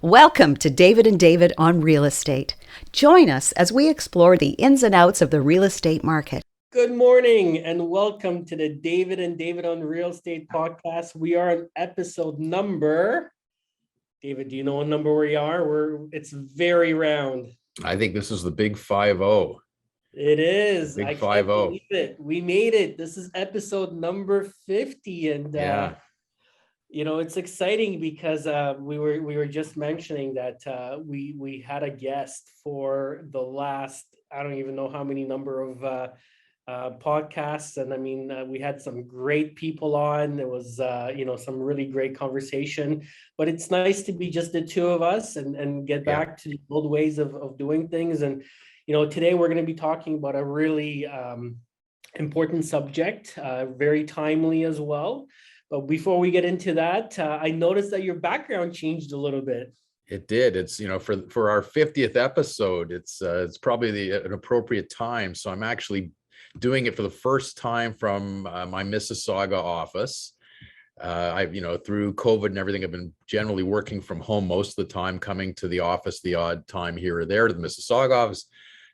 Welcome to David and David on Real Estate. Join us as we explore the ins and outs of the real estate market. Good morning and welcome to the David and David on Real Estate podcast. We are on episode number. David, do you know what number we are? It's very round. I think this is the big 5-0. It is. Big I 5-0. can't believe it. We made it. This is episode number 50, and it's exciting because we were just mentioning that we had a guest for the last, I don't even know how many number of podcasts, and I mean we had some great people on. There was some really great conversation, but it's nice to be just the two of us and get back to the old ways of doing things. And today we're going to be talking about a really important subject, very timely as well. But before we get into that, I noticed that your background changed a little bit. It did. It's for our 50th episode, it's probably an appropriate time. So I'm actually doing it for the first time from my Mississauga office. Through COVID and everything, I've been generally working from home most of the time, coming to the office the odd time here or there, to the Mississauga office,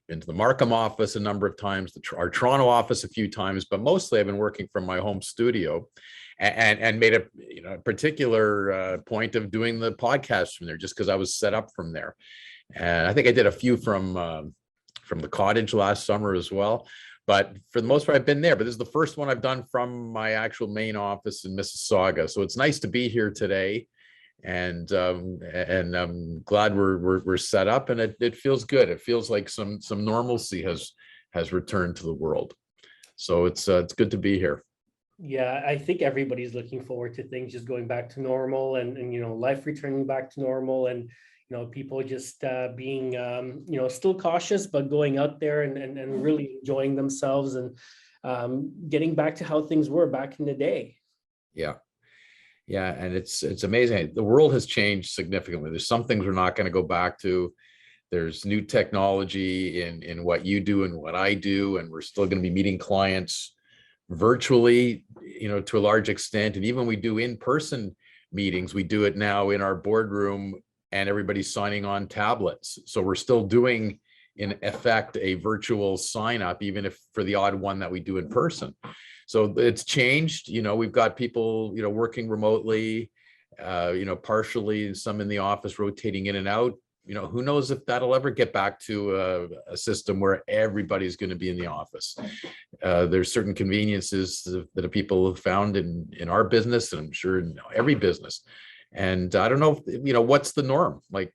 been to the Markham office a number of times, our Toronto office a few times, but mostly I've been working from my home studio, and made a particular point of doing the podcast from there, just because I was set up from there. And I think I did a few from the cottage last summer as well. But for the most part, I've been there. But this is the first one I've done from my actual main office in Mississauga. So it's nice to be here today, and I'm glad we're set up, and it feels good. It feels like some normalcy has returned to the world. So it's good to be here. Yeah, I think everybody's looking forward to things just going back to normal, and life returning back to normal, and people just being still cautious, but going out there and really enjoying themselves, and getting back to how things were back in the day. Yeah, and it's amazing. The world has changed significantly. There's some things we're not going to go back to. There's new technology in what you do and what I do, and we're still going to be meeting clients virtually, to a large extent. And even we do in-person meetings, we do it now in our boardroom, and everybody's signing on tablets. So we're still doing, in effect, a virtual sign up, even if for the odd one that we do in person. So it's changed. We've got people, working remotely, partially, some in the office, rotating in and out. Who knows if that'll ever get back to a system where everybody's going to be in the office. There's certain conveniences that people have found in our business, and I'm sure in every business. And I don't know, what's the norm? Like,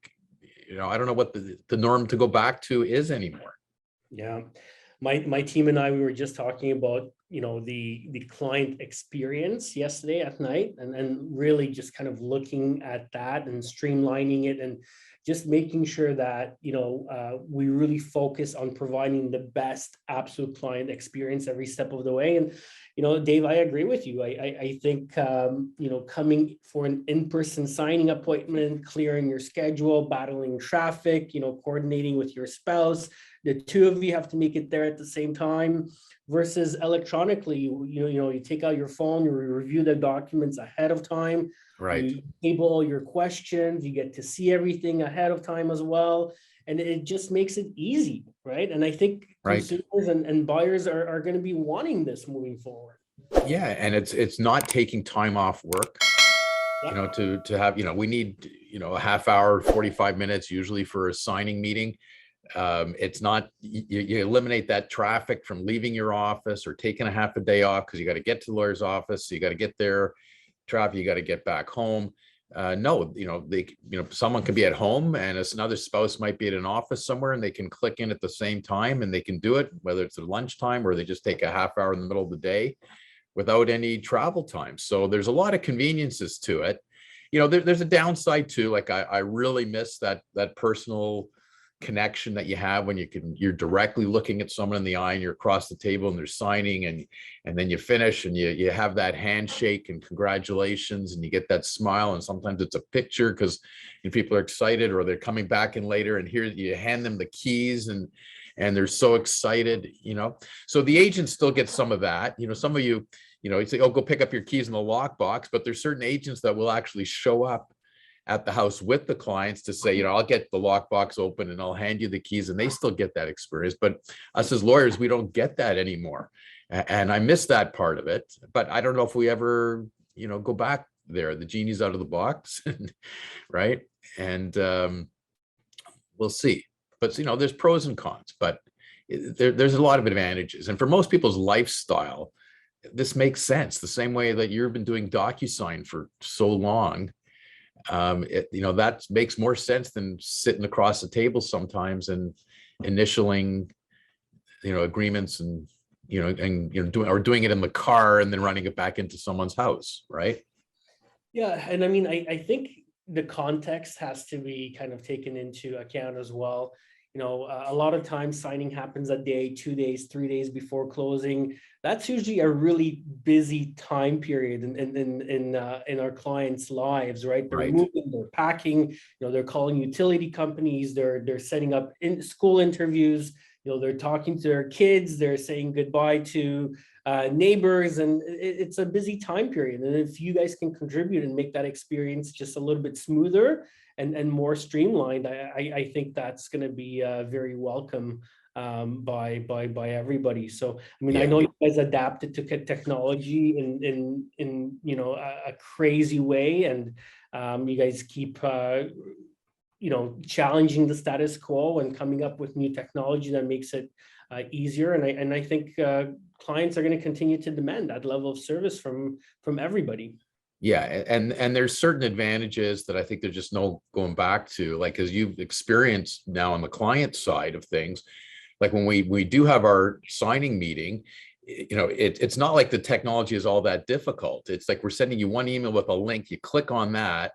I don't know what the norm to go back to is anymore. Yeah. My team and I, we were just talking about, the client experience yesterday at night, and really just kind of looking at that and streamlining it, and just making sure that, we really focus on providing the best absolute client experience every step of the way. And, Dave, I agree with you. I think, coming for an in-person signing appointment, clearing your schedule, battling traffic, coordinating with your spouse, the two of you have to make it there at the same time, versus electronically, you take out your phone, you review the documents ahead of time. Right. You table all your questions, you get to see everything ahead of time as well. And it just makes it easy, right? And I think consumers and buyers are going to be wanting this moving forward. Yeah, and it's not taking time off work. To have, we need, a half hour, 45 minutes usually for a signing meeting. It's not, you eliminate that traffic from leaving your office or taking a half a day off because you got to get to the lawyer's office. So you got to get there, traffic, you got to get back home. Someone can be at home, and another spouse might be at an office somewhere, and they can click in at the same time, and they can do it, whether it's at lunchtime or they just take a half hour in the middle of the day without any travel time. So there's a lot of conveniences to it. There's a downside too. Like I really miss that personal connection that you have when you're directly looking at someone in the eye, and you're across the table and they're signing, and then you finish and you have that handshake and congratulations, and you get that smile, and sometimes it's a picture because people are excited, or they're coming back in later, and here you hand them the keys, and they're so excited. So the agent still gets some of that. Some of you say, oh, go pick up your keys in the lockbox, but there's certain agents that will actually show up at the house with the clients to say, I'll get the lockbox open and I'll hand you the keys, and they still get that experience. But us as lawyers, we don't get that anymore. And I miss that part of it, but I don't know if we ever, go back there. The genie's out of the box, right? And we'll see. But, there's pros and cons, but there's a lot of advantages. And for most people's lifestyle, this makes sense. The same way that you've been doing DocuSign for so long, that makes more sense than sitting across the table sometimes and initialing, agreements and, doing it in the car and then running it back into someone's house, right? Yeah, and I mean, I think the context has to be kind of taken into account as well. A lot of times signing happens a day, 2 days, 3 days before closing. That's usually a really busy time period in our clients' lives, right? They're moving, they're packing, they're calling utility companies, they're setting up in school interviews, they're talking to their kids, they're saying goodbye to neighbors, and it's a busy time period. And if you guys can contribute and make that experience just a little bit smoother and more streamlined, I think that's going to be very welcome by everybody. So I mean, I know you guys adapted to technology in a crazy way, and you guys keep challenging the status quo and coming up with new technology that makes it easier. And I think clients are going to continue to demand that level of service from everybody. Yeah, and there's certain advantages that I think there's just no going back to, like, as you've experienced now on the client side of things, like when we do have our signing meeting, it's not like the technology is all that difficult. It's like we're sending you one email with a link, you click on that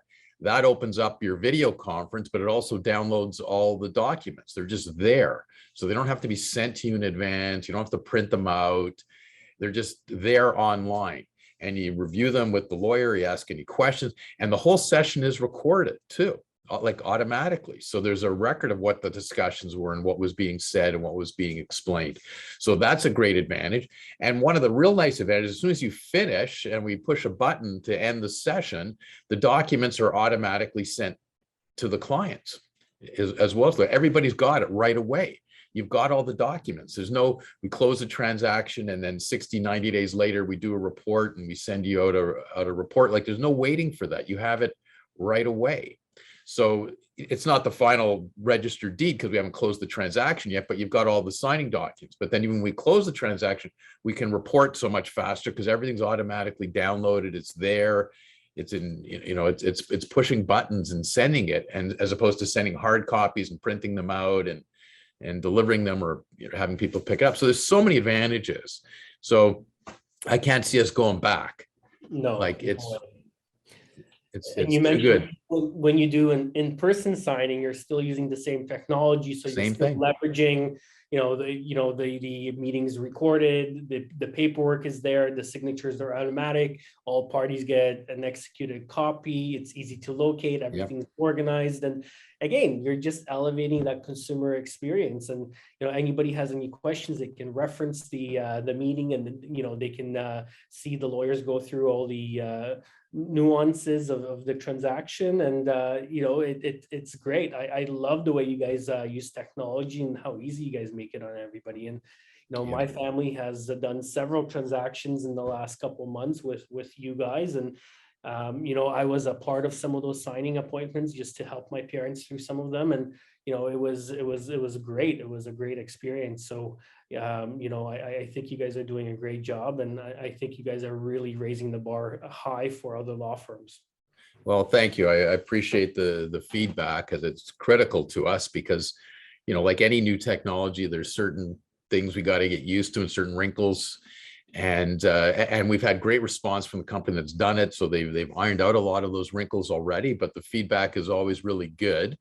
opens up your video conference, but it also downloads all the documents. They're just there. So they don't have to be sent to you in advance. You don't have to print them out. They're just there online. And you review them with the lawyer, you ask any questions, and the whole session is recorded too, like automatically. So there's a record of what the discussions were and what was being said and what was being explained. So that's a great advantage. And one of the real nice advantages, as soon as you finish and we push a button to end the session, the documents are automatically sent to the clients as well. So everybody's got it right away. You've got all the documents. We close the transaction and then 60, 90 days later, we do a report and we send you out a report. Like, there's no waiting for that. You have it right away. So it's not the final registered deed because we haven't closed the transaction yet, but you've got all the signing documents. But then even when we close the transaction, we can report so much faster because everything's automatically downloaded. It's there. It's in, it's pushing buttons and sending it, and as opposed to sending hard copies and printing them out and delivering them, or having people pick it up. So there's so many advantages. So I can't see us going back. No, like it's and you too mentioned good. When you do an in-person signing, you're still using the same technology, so you're still leveraging, the meetings recorded, the paperwork is there, the signatures are automatic, all parties get an executed copy, it's easy to locate, everything's organized, and again, you're just elevating that consumer experience. And anybody has any questions, they can reference the meeting, and they can see the lawyers go through all the nuances of the transaction, and it's great. I love the way you guys use technology and how easy you guys make it on everybody. And my family has done several transactions in the last couple of months with you guys, and I was a part of some of those signing appointments just to help my parents through some of them, and it was great. It was a great experience. So I think you guys are doing a great job, and I think you guys are really raising the bar high for other law firms. Well, thank you. I appreciate the feedback, because it's critical to us, because like any new technology, there's certain things we got to get used to and certain wrinkles. And we've had great response from the company that's done it. So they've ironed out a lot of those wrinkles already, but the feedback is always really good.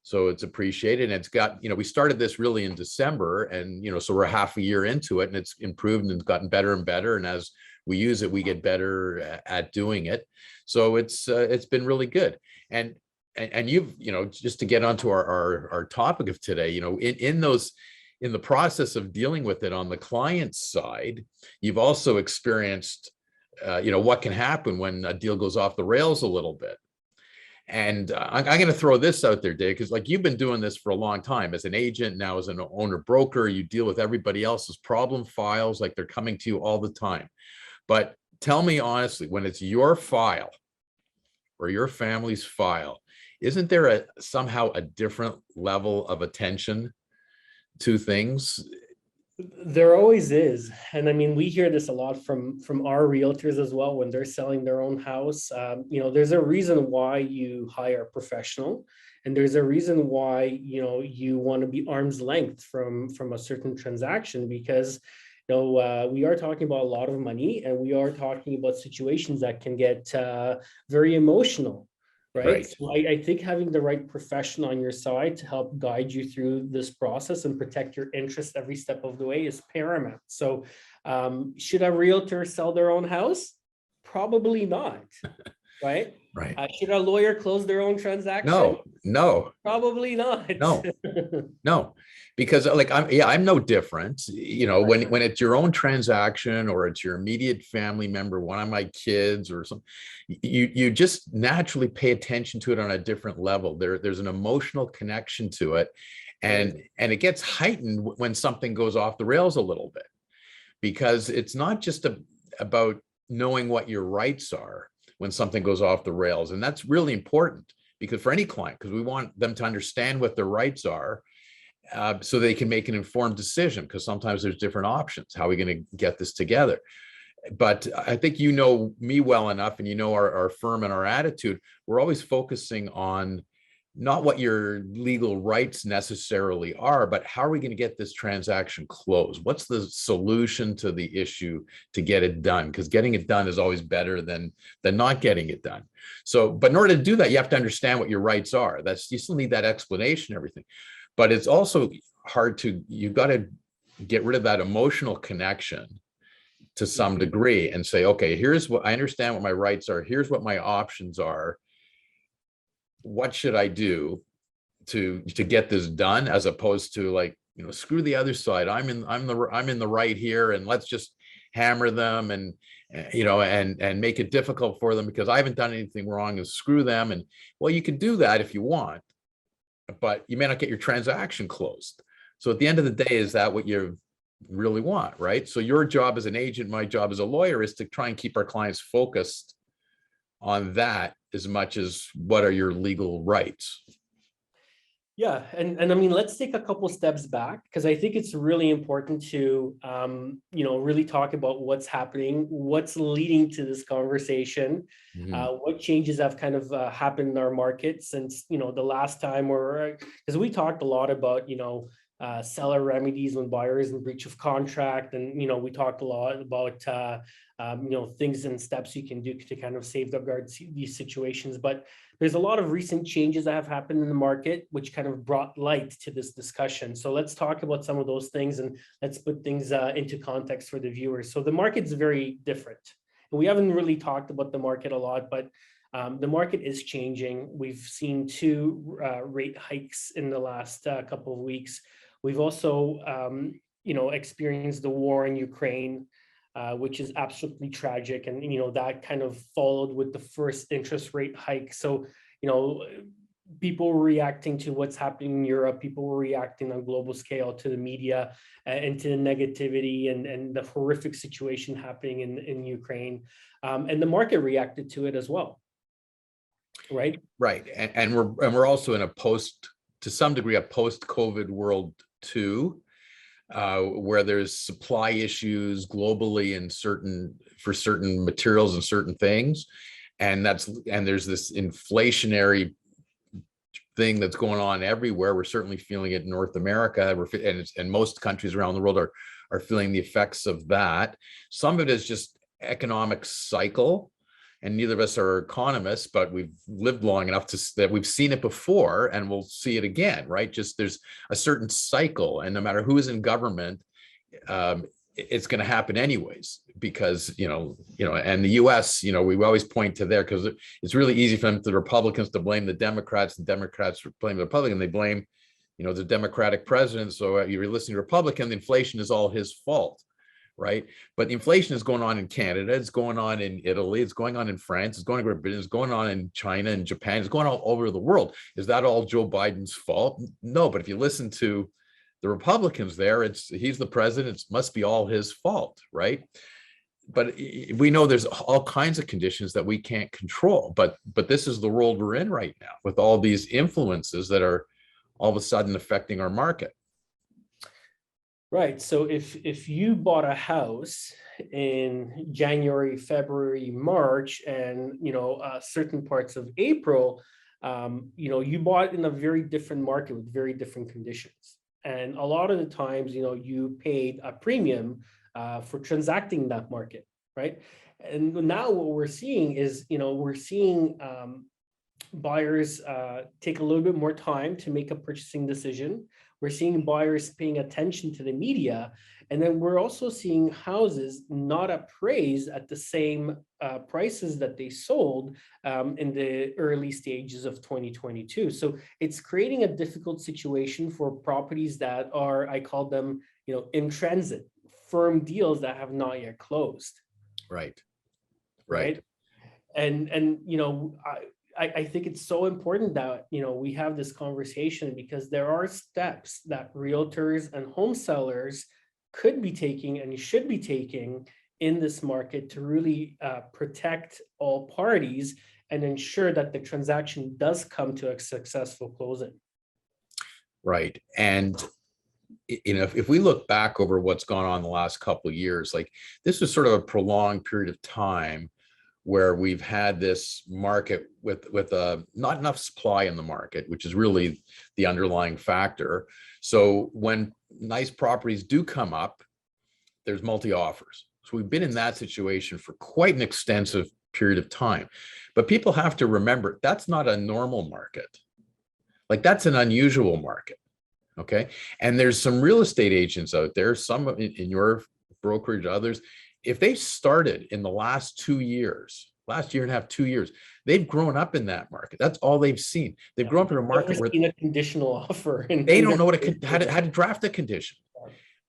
So it's appreciated. And it's got, we started this really in December, and, so we're half a year into it, and it's improved and it's gotten better and better. And as we use it, we get better at doing it. So it's been really good. And you've, just to get onto our topic of today, in the process of dealing with it on the client side, you've also experienced, what can happen when a deal goes off the rails a little bit. And I'm going to throw this out there, Dave, because like you've been doing this for a long time as an agent, now as an owner broker, you deal with everybody else's problem files, like they're coming to you all the time. But tell me honestly, when it's your file or your family's file, isn't there somehow a different level of attention to things? There always is. And I mean, we hear this a lot from our realtors as well when they're selling their own house. There's a reason why you hire a professional, and there's a reason why, you want to be arm's length from a certain transaction, because we are talking about a lot of money, and we are talking about situations that can get very emotional. Right. So I think having the right professional on your side to help guide you through this process and protect your interest every step of the way is paramount. So should a realtor sell their own house? Probably not. Right. Should a lawyer close their own transaction? No. Probably not. No. Because like I'm no different. When it's your own transaction or it's your immediate family member, one of my kids or something, you just naturally pay attention to it on a different level. There's an emotional connection to it, and it gets heightened when something goes off the rails a little bit, because it's not just about knowing what your rights are when something goes off the rails, and that's really important because for any client, because we want them to understand what their rights are. So they can make an informed decision, because sometimes there's different options. How are we going to get this together? But I think you know me well enough, and our firm and our attitude. We're always focusing on not what your legal rights necessarily are, but how are we going to get this transaction closed? What's the solution to the issue to get it done? Because getting it done is always better than not getting it done. So, but in order to do that, you have to understand what your rights are. You still need that explanation, everything. But it's also you've got to get rid of that emotional connection to some degree and say, okay, here's what I understand what my rights are. Here's what my options are. What should I do to get this done? As opposed to like, screw the other side. I'm in the right here, and let's just hammer them and make it difficult for them because I haven't done anything wrong, and screw them. And well, you could do that if you want, but you may not get your transaction closed. So at the end of the day, is that what you really want, right? So your job as an agent, my job as a lawyer, is to try and keep our clients focused on that as much as what are your legal rights. Yeah, and I mean, let's take a couple steps back, because I think it's really important to really talk about what's happening, what's leading to this conversation, what changes have kind of happened in our market since the last time, because we talked a lot about seller remedies when buyers in breach of contract, and we talked a lot about things and steps you can do to kind of safeguard these situations. But there's a lot of recent changes that have happened in the market, which kind of brought light to this discussion. So let's talk about some of those things, and let's put things into context for the viewers. So the market's very different. And we haven't really talked about the market a lot, but the market is changing. We've seen 2 rate hikes in the last couple of weeks. We've also, experienced the war in Ukraine, which is absolutely tragic. And, that kind of followed with the first interest rate hike. So, people were reacting to what's happening in Europe. People were reacting on a global scale to the media and to the negativity and the horrific situation happening in Ukraine. And the market reacted to it as well. Right. And we're also in to some degree, a post-COVID world too, where there's supply issues globally for certain materials and certain things, and there's this inflationary thing that's going on everywhere. We're certainly feeling it in North America, and most countries around the world are feeling the effects of that. Some of it is just economic cycle. And neither of us are economists, but we've lived long enough that we've seen it before, and we'll see it again, right? Just there's a certain cycle, and no matter who is in government, it's going to happen anyways, because and the U.S., we always point to there because it's really easy for the Republicans to blame the Democrats, and Democrats blame the Republicans. They blame the Democratic president. So you're listening to Republican, the inflation is all his fault. right? But inflation is going on in Canada, it's going on in Italy, it's going on in France, it's going on in Great Britain, it's going on in China and Japan, it's going all over the world. Is that all Joe Biden's fault? No, but if you listen to the Republicans there, he's the president, it must be all his fault, right? But we know there's all kinds of conditions that we can't control, but this is the world we're in right now with all these influences that are all of a sudden affecting our market. Right. So if you bought a house in January, February, March, and certain parts of April, you bought in a very different market with very different conditions. And a lot of the times, you paid a premium for transacting that market, right? And now what we're seeing is, buyers take a little bit more time to make a purchasing decision. We're seeing buyers paying attention to the media. And then we're also seeing houses not appraised at the same prices that they sold in the early stages of 2022. So it's creating a difficult situation for properties that are, I call them, in transit, firm deals that have not yet closed. Right. And I think it's so important that we have this conversation, because there are steps that realtors and home sellers could be taking and should be taking in this market to really protect all parties and ensure that the transaction does come to a successful closing. Right. And if we look back over what's gone on the last couple of years, like this was sort of a prolonged period of time where we've had this market with not enough supply in the market, which is really the underlying factor. So when nice properties do come up, there's multi-offers. So we've been in that situation for quite an extensive period of time. But people have to remember, that's not a normal market. Like, that's an unusual market, okay? And there's some real estate agents out there, some in your brokerage, others, if they started in the last 2 years, last year and a half, 2 years, they've grown up in that market. That's all they've seen. They've grown up in a market where a conditional offer. They don't know how to draft a condition.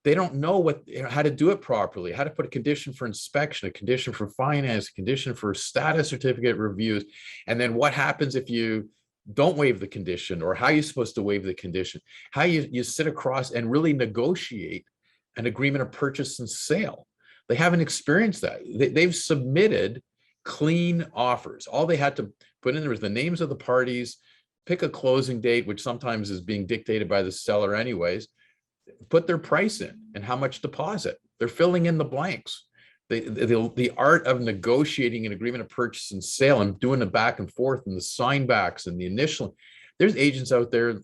They don't know how to do it properly, how to put a condition for inspection, a condition for finance, a condition for status certificate reviews. And then what happens if you don't waive the condition, or how you're supposed to waive the condition, how you sit across and really negotiate an agreement of purchase and sale. They haven't experienced that. They've submitted clean offers. All they had to put in there was the names of the parties, pick a closing date, which sometimes is being dictated by the seller anyways, put their price in and how much deposit. They're filling in the blanks. The art of negotiating an agreement of purchase and sale and doing the back and forth and the sign backs and the initial. There's agents out there,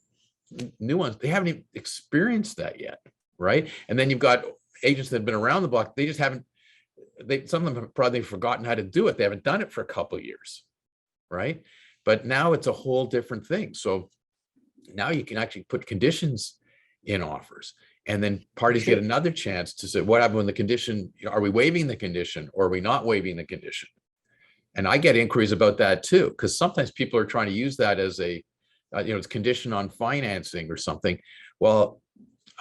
new ones, they haven't even experienced that yet, right? And then you've got agents that have been around the block, they just haven't, some of them have probably forgotten how to do it. They haven't done it for a couple of years, right? But now it's a whole different thing. So now you can actually put conditions in offers, and then parties get another chance to say, what happened when the condition, are we waiving the condition or are we not waiving the condition? And I get inquiries about that too, because sometimes people are trying to use that as a, it's condition on financing or something. Well,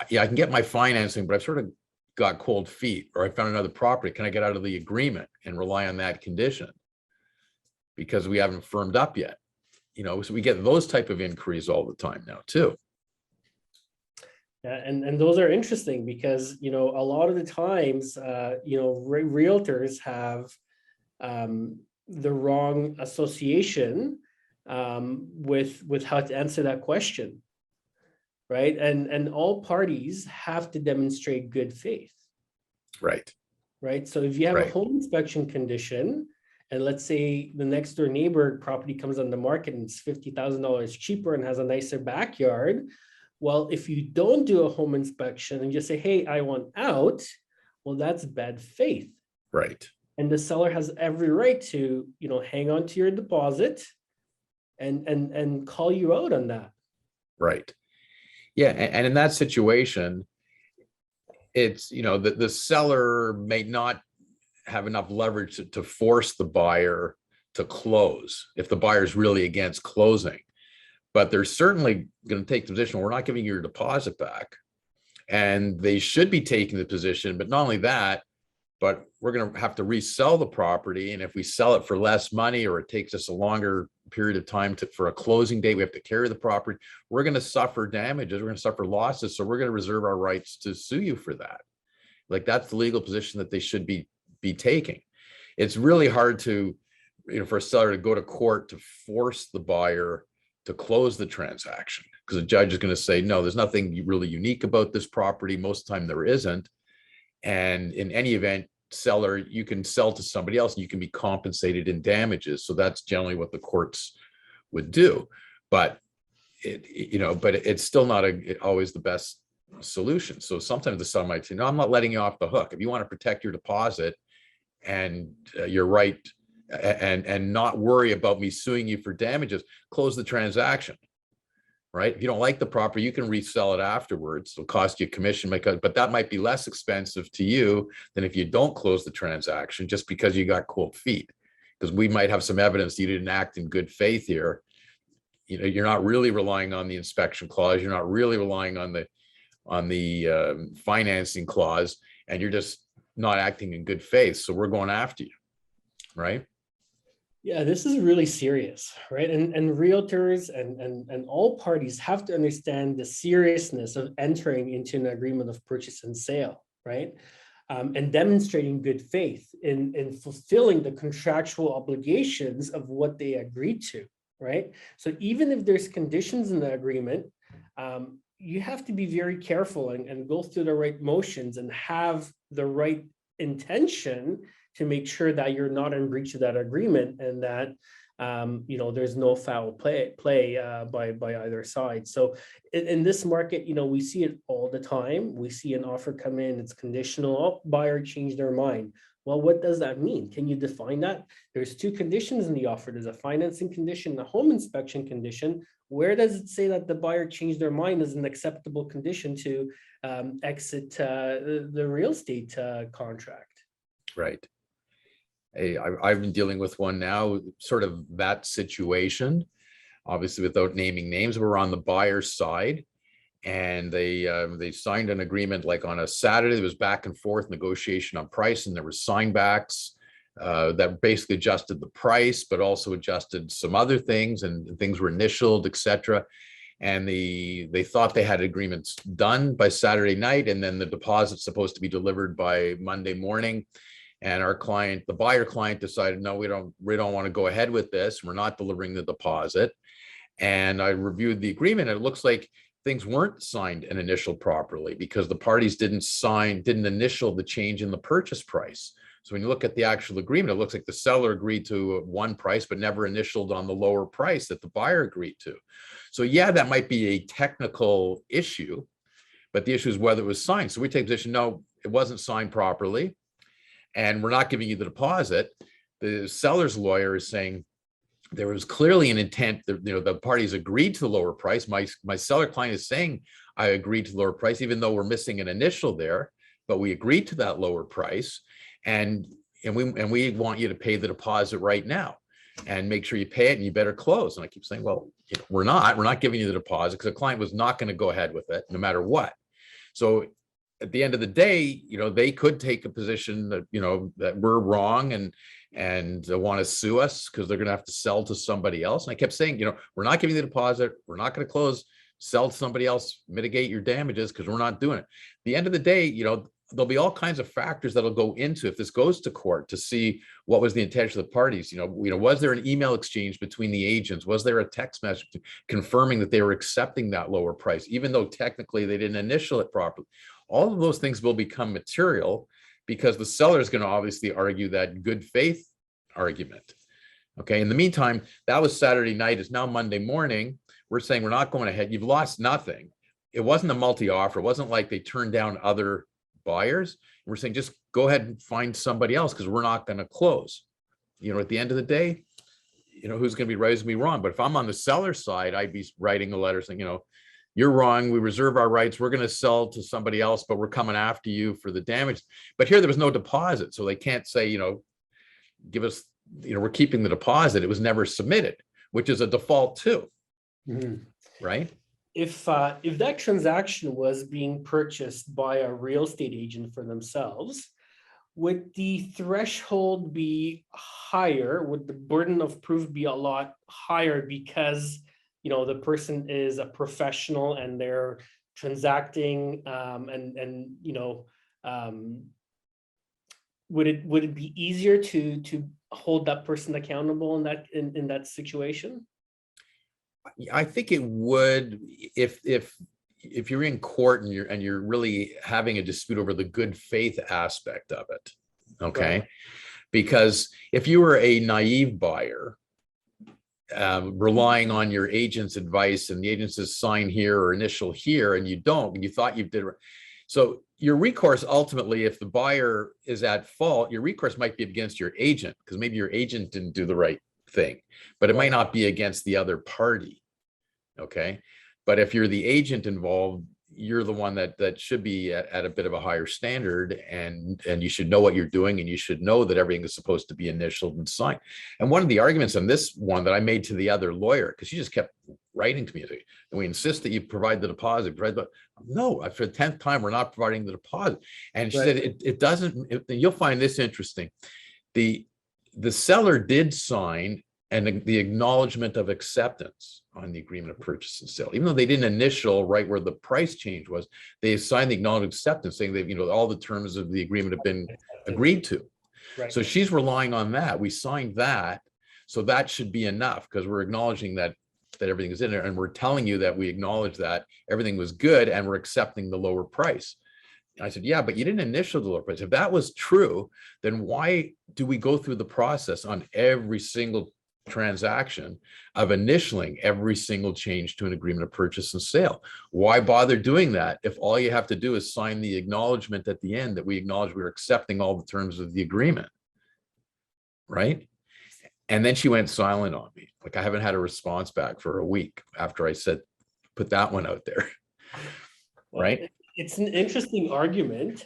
yeah, I can get my financing, but I've sort of got cold feet, or I found another property. Can I get out of the agreement and rely on that condition because we haven't firmed up yet? So we get those type of inquiries all the time now too. Yeah, and those are interesting because, a lot of the times, realtors have the wrong association with how to answer that question, right? And all parties have to demonstrate good faith. Right. Right. So if you have a home inspection condition, and let's say the next door neighbor property comes on the market and it's $50,000 cheaper and has a nicer backyard. Well, if you don't do a home inspection and just say, hey, I want out, well, that's bad faith. Right. And the seller has every right to, hang on to your deposit and call you out on that. Right. Yeah. And in that situation, it's, the seller may not have enough leverage to force the buyer to close if the buyer's really against closing. But they're certainly going to take the position, we're not giving you your deposit back. And they should be taking the position, but not only that, but we're going to have to resell the property. And if we sell it for less money, or it takes us a longer period of time for a closing date, we have to carry the property, we're going to suffer damages, we're going to suffer losses. So we're going to reserve our rights to sue you for that. Like, that's the legal position that they should be taking. It's really hard to, for a seller to go to court to force the buyer to close the transaction, because the judge is going to say, no, there's nothing really unique about this property. Most of the time there isn't. And in any event, seller, you can sell to somebody else and you can be compensated in damages. So that's generally what the courts would do. But it's still not always the best solution. So sometimes the seller might say, no, I'm not letting you off the hook. If you want to protect your deposit and your right, and not worry about me suing you for damages, close the transaction. Right? If you don't like the property, you can resell it afterwards. It'll cost you a commission, but that might be less expensive to you than if you don't close the transaction, just because you got cold feet. Because we might have some evidence you didn't act in good faith here. You're not really relying on the inspection clause. You're not really relying on the financing clause, and you're just not acting in good faith. So we're going after you, right? Yeah, this is really serious, right? And realtors and all parties have to understand the seriousness of entering into an agreement of purchase and sale, right? And demonstrating good faith in fulfilling the contractual obligations of what they agreed to, right? So even if there's conditions in the agreement, you have to be very careful and go through the right motions and have the right intention to make sure that you're not in breach of that agreement, and that there's no foul play by either side. So in this market, we see it all the time. We see an offer come in, it's conditional, buyer changed their mind. Well, what does that mean? Can you define that? There's two conditions in the offer. There's a financing condition, a home inspection condition. Where does it say that the buyer changed their mind as an acceptable condition to exit the real estate contract? Right. I've been dealing with one now, sort of that situation, obviously without naming names. We're on the buyer's side, and they signed an agreement like on a Saturday. There was back and forth negotiation on price, and there were sign backs that basically adjusted the price, but also adjusted some other things, and things were initialed, etc. And they thought they had agreements done by Saturday night, and then the deposit's supposed to be delivered by Monday morning. And our client, the buyer client, decided, no, we don't want to go ahead with this. We're not delivering the deposit. And I reviewed the agreement, and it looks like things weren't signed and initialed properly, because the parties didn't initial the change in the purchase price. So when you look at the actual agreement, it looks like the seller agreed to one price, but never initialed on the lower price that the buyer agreed to. So yeah, that might be a technical issue, but the issue is whether it was signed. So we take the position, no, it wasn't signed properly, and we're not giving you the deposit. The seller's lawyer is saying there was clearly an intent that, the parties agreed to the lower price. My seller client is saying, I agreed to the lower price, even though we're missing an initial there, but we agreed to that lower price. And we want you to pay the deposit right now, and make sure you pay it, and you better close. And I keep saying, well, we're not giving you the deposit, because the client was not going to go ahead with it no matter what. So at the end of the day, they could take a position that, that we're wrong and want to sue us, because they're going to have to sell to somebody else. And I kept saying, we're not giving the deposit. We're not going to close, sell to somebody else, mitigate your damages, because we're not doing it. At the end of the day, there'll be all kinds of factors that'll go into, if this goes to court, to see what was the intention of the parties. Was there an email exchange between the agents? Was there a text message confirming that they were accepting that lower price, even though technically they didn't initial it properly? All of those things will become material, because the seller is going to obviously argue that good faith argument. Okay. In the meantime, that was Saturday night. It's now Monday morning. We're saying we're not going ahead. You've lost nothing. It wasn't a multi-offer. It wasn't like they turned down other buyers. We're saying just go ahead and find somebody else, because we're not going to close. At the end of the day, who's going to be right, who's going to be wrong. But if I'm on the seller side, I'd be writing a letter saying, you're wrong. We reserve our rights. We're going to sell to somebody else, but we're coming after you for the damage. But here there was no deposit. So they can't say, give us, we're keeping the deposit. It was never submitted, which is a default too. Mm-hmm. Right? If that transaction was being purchased by a real estate agent for themselves, would the threshold be higher? Would the burden of proof be a lot higher because, the person is a professional and they're transacting, um, would it be easier to hold that person accountable in that situation? I think it would, if you're in court and you're really having a dispute over the good faith aspect of it. Okay. Right. Because if you were a naive buyer, relying on your agent's advice and the agent says sign here or initial here, and you don't, and you thought you did. So your recourse ultimately, if the buyer is at fault, your recourse might be against your agent because maybe your agent didn't do the right thing, but it might not be against the other party. Okay. But if you're the agent involved, you're the one that should be at a bit of a higher standard, and you should know what you're doing, and you should know that everything is supposed to be initialed and signed. And one of the arguments on this one that I made to the other lawyer, because she just kept writing to me, and we insist that you provide the deposit. No, for the 10th time, we're not providing the deposit. And she said it doesn't. You'll find this interesting. The seller did sign and the acknowledgement of acceptance on the agreement of purchase and sale, even though they didn't initial right where the price change was, they signed the acknowledged acceptance saying that, all the terms of the agreement have been agreed to. Right. So she's relying on that. We signed that. So that should be enough because we're acknowledging that everything is in there. And we're telling you that we acknowledge that everything was good and we're accepting the lower price. And I said, yeah, but you didn't initial the lower price. If that was true, then why do we go through the process on every single transaction of initialing every single change to an agreement of purchase and sale? Why bother doing that if all you have to do is sign the acknowledgement at the end that we acknowledge we're accepting all the terms of the agreement, right? And then she went silent on me. Like I haven't had a response back for a week after I said, put that one out there. Well, right? It's an interesting argument.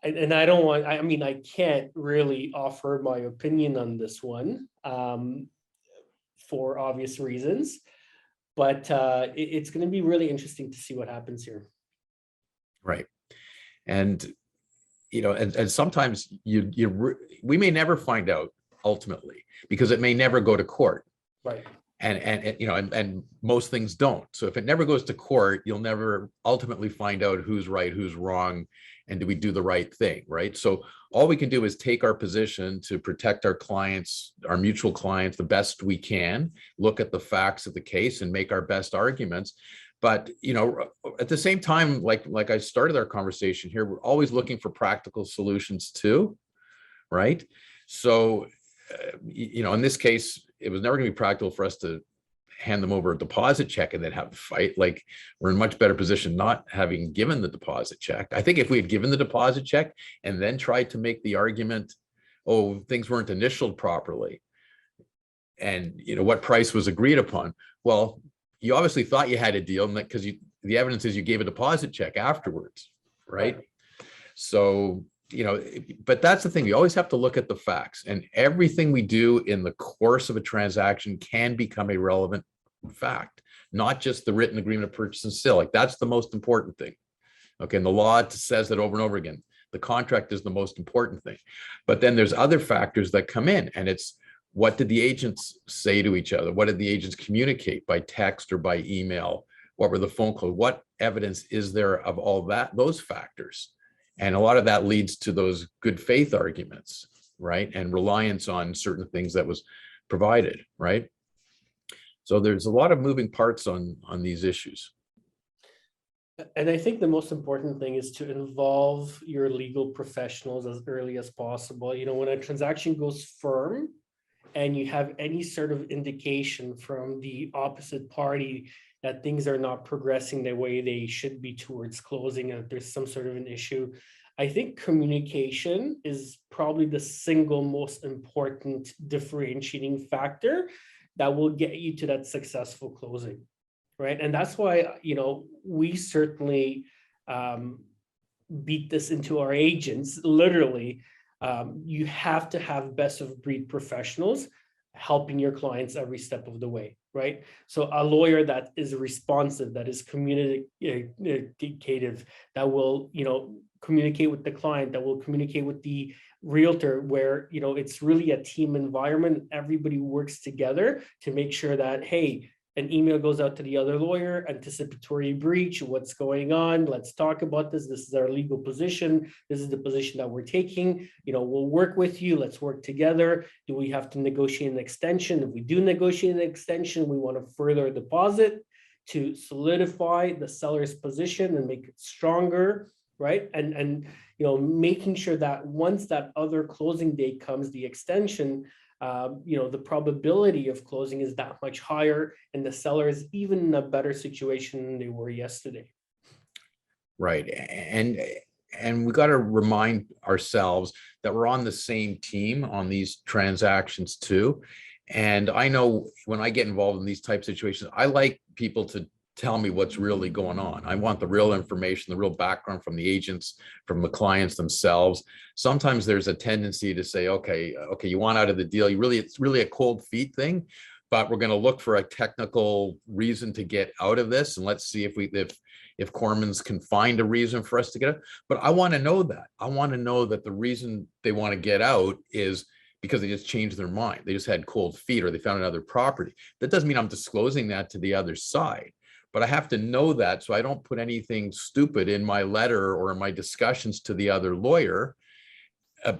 And I don't want, I can't really offer my opinion on this one for obvious reasons, but it's going to be really interesting to see what happens here. Right. And, and sometimes we may never find out ultimately because it may never go to court. Right. And most things don't. So if it never goes to court, you'll never ultimately find out who's right, who's wrong, and do we do the right thing, right? So all we can do is take our position to protect our clients, our mutual clients, the best we can, look at the facts of the case and make our best arguments. But, at the same time, like I started our conversation here, we're always looking for practical solutions too, right? So, in this case, it was never going to be practical for us to hand them over a deposit check and then have a fight. Like we're in much better position not having given the deposit check. I think if we had given the deposit check and then tried to make the argument, oh, things weren't initialed properly and what price was agreed upon. Well, you obviously thought you had a deal because the evidence is you gave a deposit check afterwards, right? So, but that's the thing. You always have to look at the facts, and everything we do in the course of a transaction can become a relevant fact, not just the written agreement of purchase and sale. Like that's the most important thing. Okay. And the law says that over and over again, the contract is the most important thing, but then there's other factors that come in, and it's what did the agents say to each other? What did the agents communicate by text or by email? What were the phone calls? What evidence is there of all that, those factors? And a lot of that leads to those good faith arguments, right? And reliance on certain things that was provided, right? So there's a lot of moving parts on these issues. And I think the most important thing is to involve your legal professionals as early as possible. When a transaction goes firm and you have any sort of indication from the opposite party that things are not progressing the way they should be towards closing, and if there's some sort of an issue, I think communication is probably the single most important differentiating factor that will get you to that successful closing, right? And that's why, we certainly beat this into our agents, literally. You have to have best of breed professionals helping your clients every step of the way, right? So a lawyer that is responsive, that is communicative, that will, communicate with the client, that will communicate with the realtor, where, it's really a team environment. Everybody works together to make sure that, hey, an email goes out to the other lawyer, anticipatory breach, what's going on, let's talk about this is our legal position, this is the position that we're taking, we'll work with you, let's work together. Do we have to negotiate an extension? If we do negotiate an extension, we want to further a deposit to solidify the seller's position and make it stronger, right? And making sure that once that other closing date comes, the extension, the probability of closing is that much higher, and the seller is even in a better situation than they were yesterday. Right. And we got to remind ourselves that we're on the same team on these transactions too. And I know when I get involved in these type situations, I like people to tell me what's really going on. I want the real information, the real background from the agents, from the clients themselves. Sometimes there's a tendency to say, okay, you want out of the deal. It's really a cold feet thing, but we're going to look for a technical reason to get out of this. And let's see if Kormans can find a reason for us to get out. But I want to know that. I want to know that the reason they want to get out is because they just changed their mind. They just had cold feet, or they found another property. That doesn't mean I'm disclosing that to the other side. But I have to know that so I don't put anything stupid in my letter or in my discussions to the other lawyer,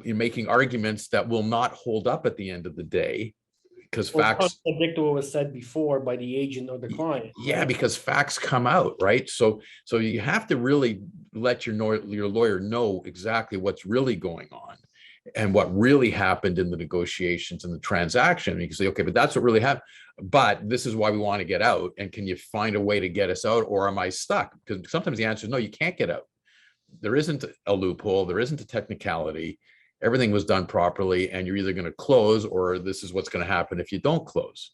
in making arguments that will not hold up at the end of the day, because facts contradict what was said before by the agent or the client. Yeah, right? because facts come out, right? So you have to really let your lawyer know exactly what's really going on and what really happened in the negotiations and the transaction. And you can say, okay, but that's what really happened. But this is why we want to get out. And can you find a way to get us out, or am I stuck? Because sometimes the answer is no, you can't get out. There isn't a loophole. There isn't a technicality. Everything was done properly, and you're either going to close, or this is what's going to happen if you don't close,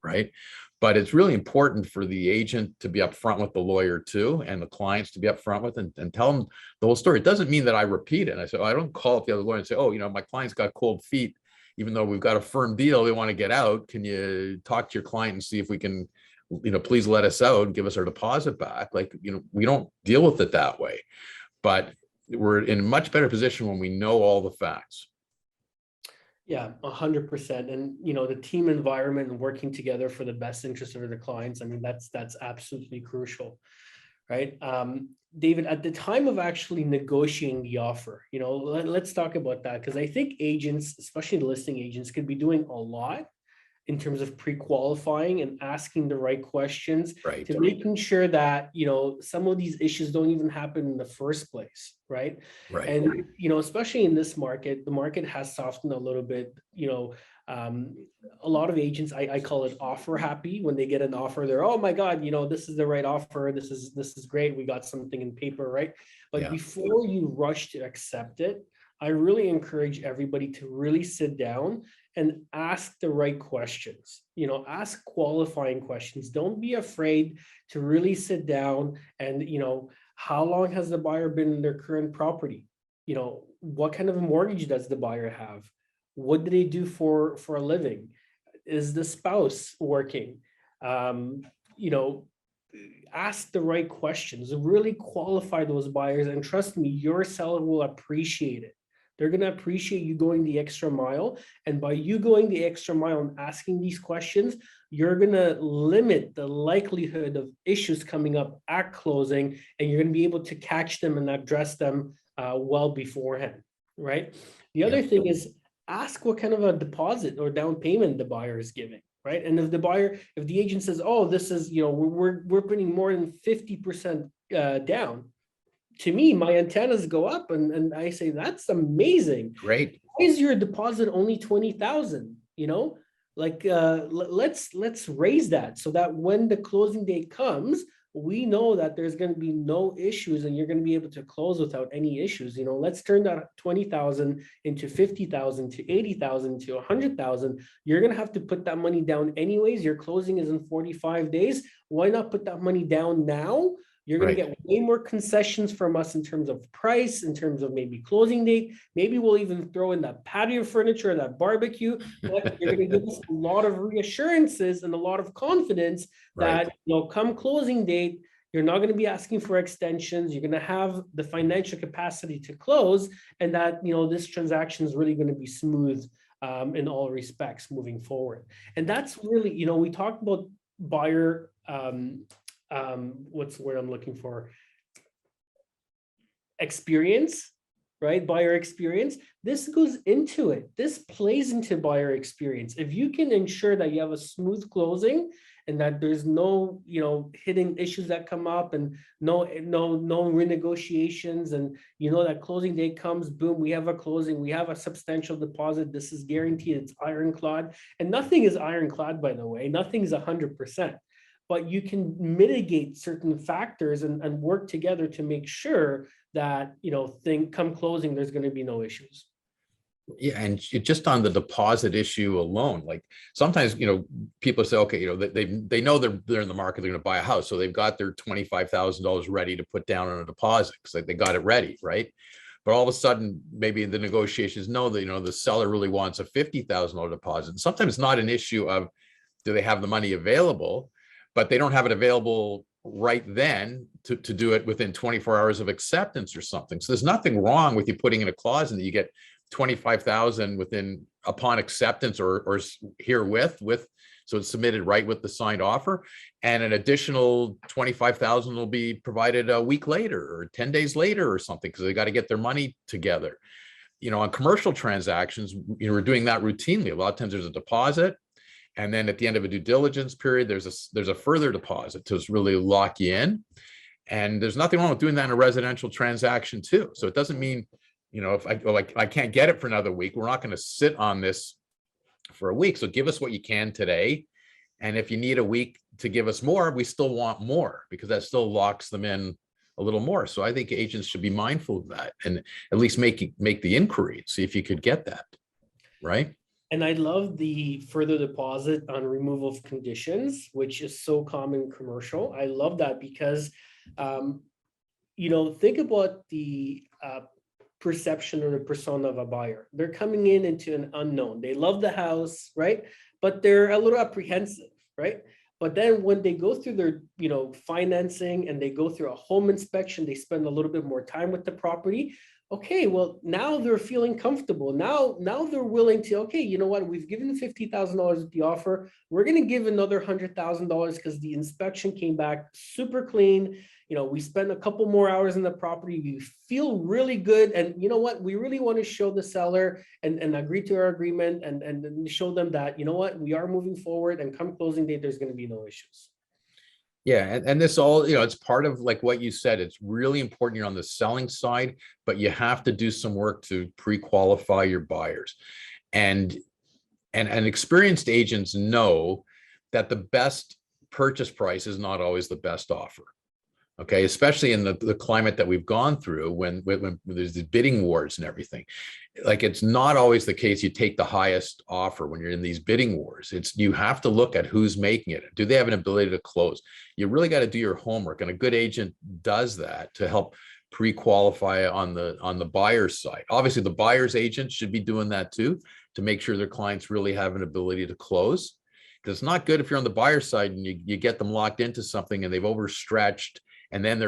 right? But it's really important for the agent to be upfront with the lawyer too, and the clients to be upfront with and tell them the whole story. It doesn't mean that I repeat it. I say, I don't call up the other lawyer and say, oh, my client's got cold feet, even though we've got a firm deal, they want to get out. Can you talk to your client and see if we can, please let us out and give us our deposit back? Like, we don't deal with it that way, but we're in a much better position when we know all the facts. Yeah, 100%. And, the team environment and working together for the best interest of the clients, I mean, that's absolutely crucial, right? David, at the time of actually negotiating the offer, let's talk about that, because I think agents, especially listing agents, could be doing a lot in terms of pre-qualifying and asking the right questions, right, to making sure that, some of these issues don't even happen in the first place, right? Right. And, especially in this market, the market has softened a little bit. A lot of agents, I call it offer happy. When they get an offer, they're, oh my God, this is the right offer. This is great. We got something in paper, right? But before you rush to accept it, I really encourage everybody to really sit down and ask the right questions. Ask qualifying questions. Don't be afraid to really sit down and, how long has the buyer been in their current property? What kind of a mortgage does the buyer have? What do they do for a living? Is the spouse working? Ask the right questions, really qualify those buyers, and trust me, your seller will appreciate it. They're going to appreciate you going the extra mile. And by you going the extra mile and asking these questions, you're going to limit the likelihood of issues coming up at closing, and you're going to be able to catch them and address them well beforehand, right? The other thing is, ask what kind of a deposit or down payment the buyer is giving, right? And if the agent says, oh, this is, we're putting more than 50% down, to me, my antennas go up, and I say, that's amazing. Great. Why is your deposit only 20,000? Let's raise that so that when the closing date comes, we know that there's going to be no issues, and you're going to be able to close without any issues. Let's turn that 20,000 into 50,000 to 80,000 to 100,000. You're going to have to put that money down anyways. Your closing is in 45 days. Why not put that money down now? You're going to Right. get way more concessions from us in terms of price, in terms of maybe closing date. Maybe we'll even throw in that patio furniture, that barbecue, but you're going to give us a lot of reassurances and a lot of confidence Right. that, come closing date, you're not going to be asking for extensions. You're going to have the financial capacity to close, and that, this transaction is really going to be smooth in all respects moving forward. And that's really, we talked about buyer, what's the word I'm looking for? Experience, right? Buyer experience. This goes into it. This plays into buyer experience. If you can ensure that you have a smooth closing and that there's no, hidden issues that come up and no renegotiations, and that closing day comes, boom, we have a closing, we have a substantial deposit. This is guaranteed. It's ironclad, and nothing is ironclad, by the way. Nothing's 100%. But you can mitigate certain factors and work together to make sure that, come closing, there's going to be no issues. Yeah, and just on the deposit issue alone, like sometimes, people say, okay, they know they're in the market, they're going to buy a house, so they've got their $25,000 ready to put down on a deposit because they got it ready, right? But all of a sudden, maybe the negotiations know that the seller really wants a $50,000 deposit. And sometimes it's not an issue of do they have the money available, but they don't have it available right then to do it within 24 hours of acceptance or something. So there's nothing wrong with you putting in a clause and that you get 25,000 upon acceptance or herewith so it's submitted right with the signed offer, and an additional 25,000 will be provided a week later or 10 days later or something, because they got to get their money together. On commercial transactions, we're doing that routinely. A lot of times there's a deposit, and then at the end of a due diligence period, there's a further deposit to really lock you in. And there's nothing wrong with doing that in a residential transaction too. So it doesn't mean, if I can't get it for another week, we're not going to sit on this for a week. So give us what you can today. And if you need a week to give us more, we still want more, because that still locks them in a little more. So I think agents should be mindful of that and at least make the inquiry, see if you could get that, right? And I love the further deposit on removal of conditions, which is so common in commercial. I love that because, think about the perception or the persona of a buyer. They're coming into an unknown. They love the house, right? But they're a little apprehensive, right? But then when they go through their, financing and they go through a home inspection, they spend a little bit more time with the property. Okay, well, now they're feeling comfortable. Now they're willing to, okay, you know what? We've given $50,000 at the offer. We're going to give another $100,000 because the inspection came back super clean. We spend a couple more hours in the property. We feel really good. And you know what? We really want to show the seller and agree to our agreement and show them that, you know what? We are moving forward, and come closing date, there's going to be no issues. Yeah, and this all, it's part of like what you said. It's really important you're on the selling side, but you have to do some work to pre-qualify your buyers. And experienced agents know that the best purchase price is not always the best offer. Okay, especially in the climate that we've gone through when there's the bidding wars and everything. Like, it's not always the case you take the highest offer when you're in these bidding wars. You have to look at who's making it. Do they have an ability to close? You really got to do your homework, and a good agent does that to help pre-qualify on the buyer's side. Obviously, the buyer's agent should be doing that too, to make sure their clients really have an ability to close. Because it's not good if you're on the buyer's side and you get them locked into something and they've overstretched. And then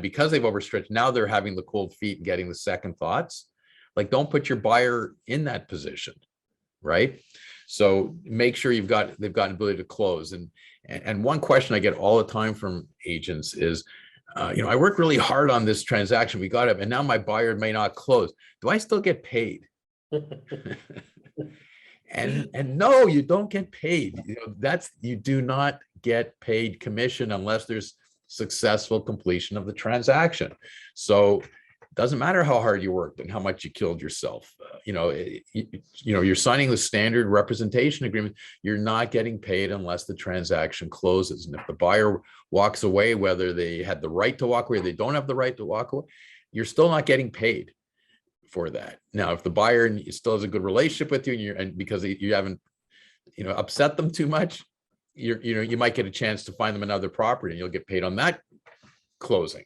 because they've overstretched, now they're having the cold feet and getting the second thoughts. Like, don't put your buyer in that position, right? So make sure they've got an ability to close. And one question I get all the time from agents is, I worked really hard on this transaction. We got it, and now my buyer may not close. Do I still get paid? And no, you don't get paid. You do not get paid commission unless there's successful completion of the transaction. So it doesn't matter how hard you worked and how much you killed yourself. You're signing the standard representation agreement. You're not getting paid unless the transaction closes. And if the buyer walks away, whether they had the right to walk away or they don't have the right to walk away, you're still not getting paid for that. Now, if the buyer still has a good relationship with you and because you haven't, upset them too much, you might get a chance to find them another property and you'll get paid on that closing,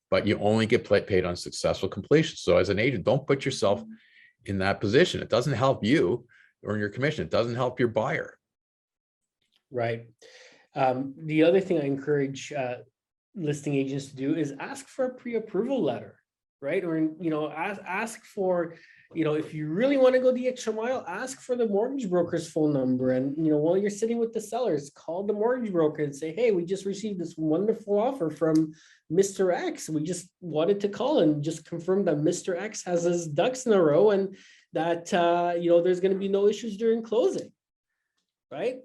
but you only get paid on successful completion. So as an agent, don't put yourself in that position. It doesn't help you earn your commission. It doesn't help your buyer. Right. The other thing I encourage listing agents to do is ask for a pre-approval letter, right? Or, ask for, if you really want to go the extra mile, ask for the mortgage broker's phone number. And, while you're sitting with the sellers, call the mortgage broker and say, hey, we just received this wonderful offer from Mr. X. We just wanted to call and just confirm that Mr. X has his ducks in a row and that, there's going to be no issues during closing, right?